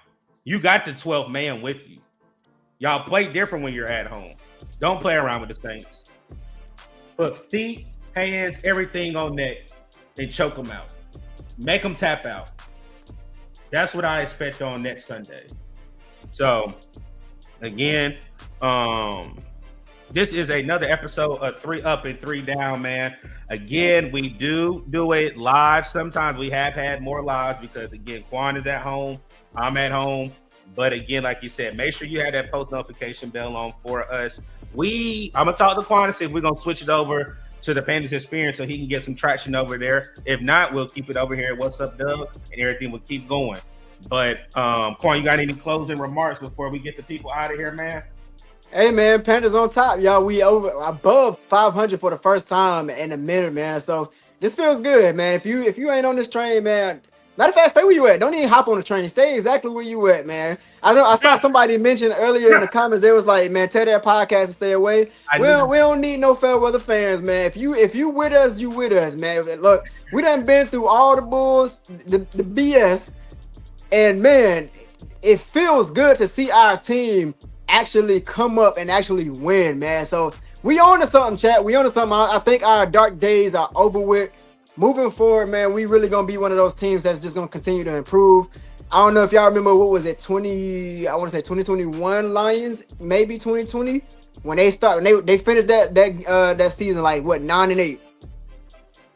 You got the 12th man with you. Y'all play different when you're at home. Don't play around with the Saints. Put feet, hands, everything on net and choke them out. Make them tap out. That's what I expect on next Sunday. So, again, this is another episode of 3 Up and 3 Down, man. Again, we do it live. Sometimes we have had more lives because, again, Quan is at home. I'm at home. But again, like you said, make sure you have that post notification bell on for us. I'm gonna talk to Quan and see if we're gonna switch it over to the Panthers experience so he can get some traction over there. If not, we'll keep it over here at What's Up, Doug, and everything will keep going. But Quan, you got any closing remarks before we get the people out of here, man? Hey man, Panthers on top, y'all. We above 500 for the first time in a minute, man. So this feels good, man. If you ain't on this train, man. Matter of fact, stay where you at. Don't even hop on the train. Stay exactly where you at, man. I know I saw somebody mention earlier in the comments. They was like, "Man, tell that podcast to stay away." We don't need no fair weather fans, man. If you with us, you with us, man. Look, we done been through all the bulls, the BS, and man, it feels good to see our team actually come up and actually win, man. So we on to something, chat. We on to something. I think our dark days are over with. Moving forward, man, we really gonna be one of those teams that's just gonna continue to improve. I don't know if y'all remember what was it, 2021 Lions, maybe 2020, when they finished that season like what 9-8,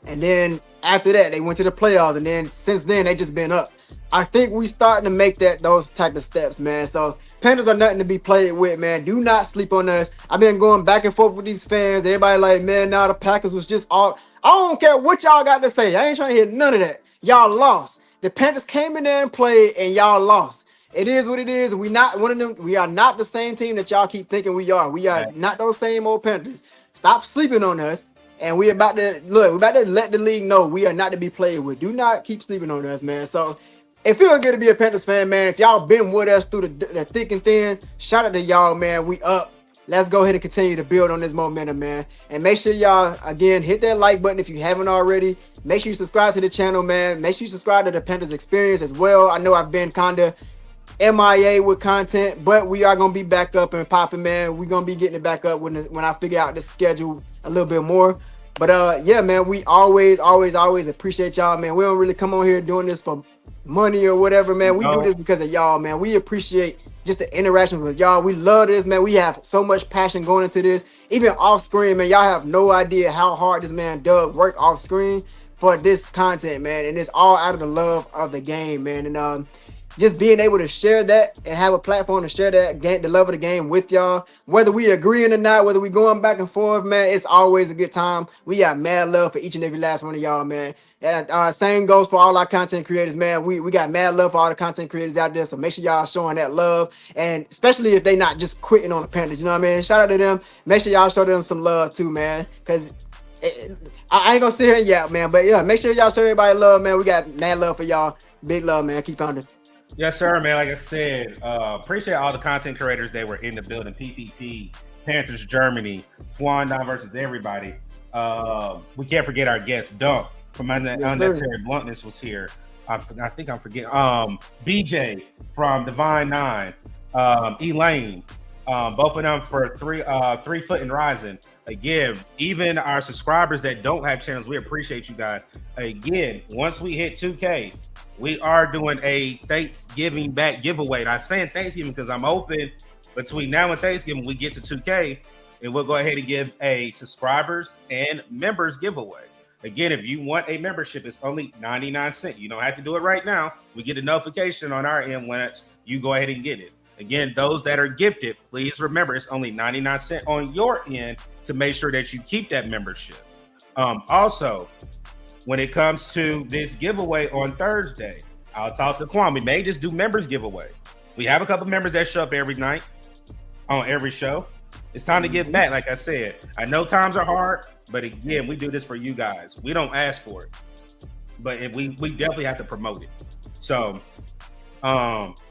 and then after that they went to the playoffs, and then since then they just been up. I think we starting to make those type of steps, man. So Panthers are nothing to be played with, man. Do not sleep on us. I've been going back and forth with these fans. Everybody like, man, now the Packers was just all. I don't care what y'all got to say. I ain't trying to hear none of that. Y'all lost. The Panthers came in there and played, and y'all lost. It is what it is. We not one of them. We are not the same team that y'all keep thinking we are. We are not those same old Panthers. Stop sleeping on us. And we're about to let the league know we are not to be played with. Do not keep sleeping on us, man. So it feels good to be a Panthers fan, man. If y'all been with us through the thick and thin, shout out to y'all, man. We up. Let's go ahead and continue to build on this momentum, man. And make sure y'all, again, hit that like button if you haven't already. Make sure you subscribe to the channel, man. Make sure you subscribe to the Panthers Experience as well. I know I've been kind of MIA with content, but we are going to be back up and popping, man. We're going to be getting it back up when I figure out the schedule a little bit more. But, yeah, man, we always appreciate y'all, man. We don't really come on here doing this for money or whatever, man. We do this because of y'all, man. We appreciate just the interaction with y'all. We love this, man. We have so much passion going into this. Even off screen, man, y'all have no idea how hard this man Doug work off screen for this content, man. And it's all out of the love of the game, man. And just being able to share that and have a platform to share that game, the love of the game with y'all, whether we agreeing or not, whether we going back and forth, man, it's always a good time. We got mad love for each and every last one of y'all, man. And same goes for all our content creators, man. We got mad love for all the content creators out there, so make sure y'all showing that love, and especially if they not just quitting on the Panthers, you know what I mean? Shout out to them. Make sure y'all show them some love too, man, because I ain't gonna sit here and yap, man, but yeah, make sure y'all show everybody love, man. We got mad love for y'all. Big love, man. Keep pounding. Yes, sir, man. Like I said, appreciate all the content creators that were in the building. PPP, Panthers Germany, Swan Down versus everybody. We can't forget our guest, Dunc from Unnecessary Bluntness was here. I think I'm forgetting. BJ from Divine Nine, Elaine, both of them for 3 Foot and Rising. Again, even our subscribers that don't have channels, we appreciate you guys. Again, once we hit 2K, we are doing a Thanksgiving back giveaway. And I'm saying Thanksgiving because I'm open between now and Thanksgiving. We get to 2K, and we'll go ahead and give a subscribers and members giveaway. Again, if you want a membership, it's only 99 cents. You don't have to do it right now. We get a notification on our end when you go ahead and get it. Again, those that are gifted, please remember it's only 99 cents on your end to make sure that you keep that membership. Also, when it comes to this giveaway on Thursday, I'll talk to Quan. We may just do members giveaway. We have a couple members that show up every night on every show. It's time to give back, like I said. I know times are hard, but again, we do this for you guys. We don't ask for it, but we definitely have to promote it. So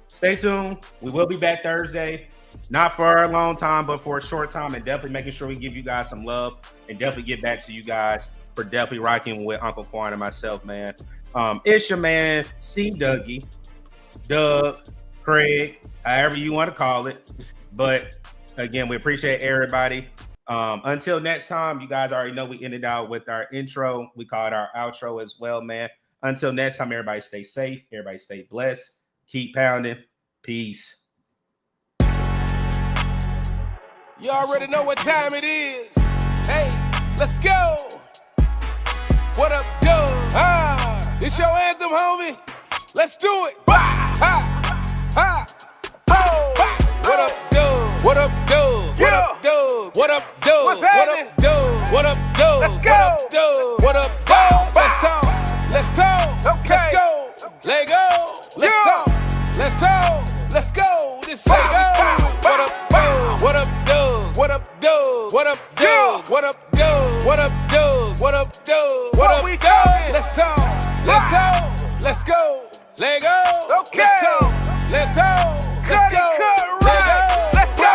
stay tuned. We will be back Thursday. Not for a long time, but for a short time, and definitely making sure we give you guys some love and definitely get back to you guys for definitely rocking with Uncle Quan and myself, man. It's your man, C. Dougie, Doug, Craig, however you want to call it. But again, we appreciate everybody. Until next time, you guys already know we ended out with our intro. We call it our outro as well, man. Until next time, everybody stay safe. Everybody stay blessed. Keep pounding. Peace. You already know what time it is. Hey, let's go. What up, Doug? It's your anthem, homie. Let's do it. What up, Doug? What up, Doug? What up, Doug? What up, Doug? What up, Doug? What up, Doug? What up, Doug? What up, Doug? Let's talk. Let's talk. Let's go. Let go. Let's talk. Let's talk. Let's go. This let go. What up, Doug? What up, Doug? What up, Doug? What up, Doug? What up, Doug? What up, Doug? What up, Doug? What up, Doug? Let's talk. Let's talk. Let's go. Let go. Let's talk. Let's talk. Let's go. Let go. Let's go.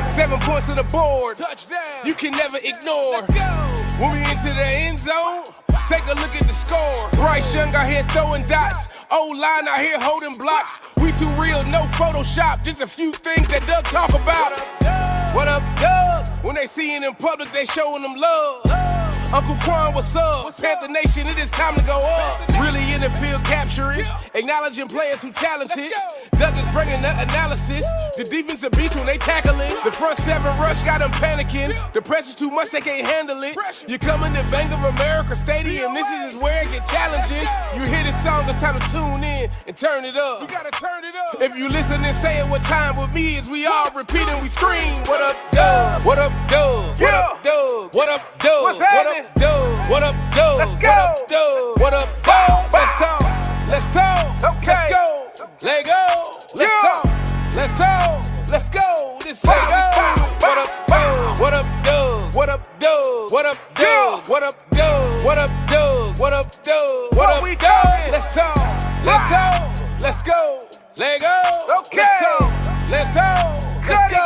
7 points on the board. Touchdown. You can never ignore. Let's go. When we into the end zone, take a look at the score. Bryce Young out here throwing dots. O-line out here holding blocks. We too real, no Photoshop. Just a few things that Doug talk about. What up, Doug? When they see it in public, they showing them love. Uncle Quan, what's up? Panther Nation, it is time to go up. Really in the field capturing, acknowledging players who talented. Doug is bringing the analysis. The defensive beats when they tackle it. The front 7 rush got them panicking. The pressure's too much, they can't handle it. You coming to Bank of America Stadium, this is where it get challenging. You hear this song, it's time to tune in and turn it up. You gotta turn it up. If you listen and say it what time with me is, we all repeat and we scream. What up, Doug? What up, Doug? What up, Doug? What up, Doug? What up, Doug? What up, Doug? What up, Doug? What up, Doug? Let's talk. Let's talk. Let's go. Let go. Let's talk. Let's talk. Let's go. This let go. What up, Doug? What up, Doug? What up, Doug? What up, Doug? What up, Doug? What up, Doug? What up, Doug? What up, Doug? Let's talk. Let's talk. Let's go. Let go. Let's talk. Let's talk. Let's go.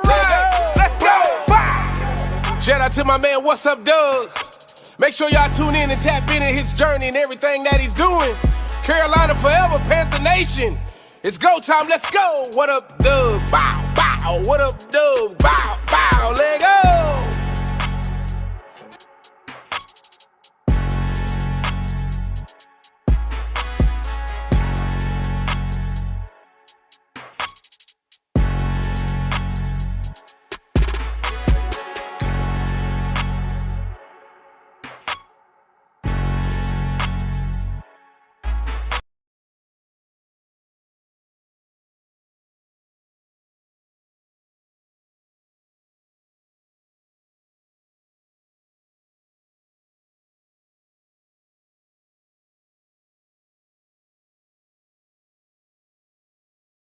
Let go. Let's go. Shout out to my man, what's up, Doug? Make sure y'all tune in and tap into his journey and everything that he's doing. Carolina forever, Panther Nation. It's go time, let's go. What up, Doug? Bow, bow. What up, Doug? Bow.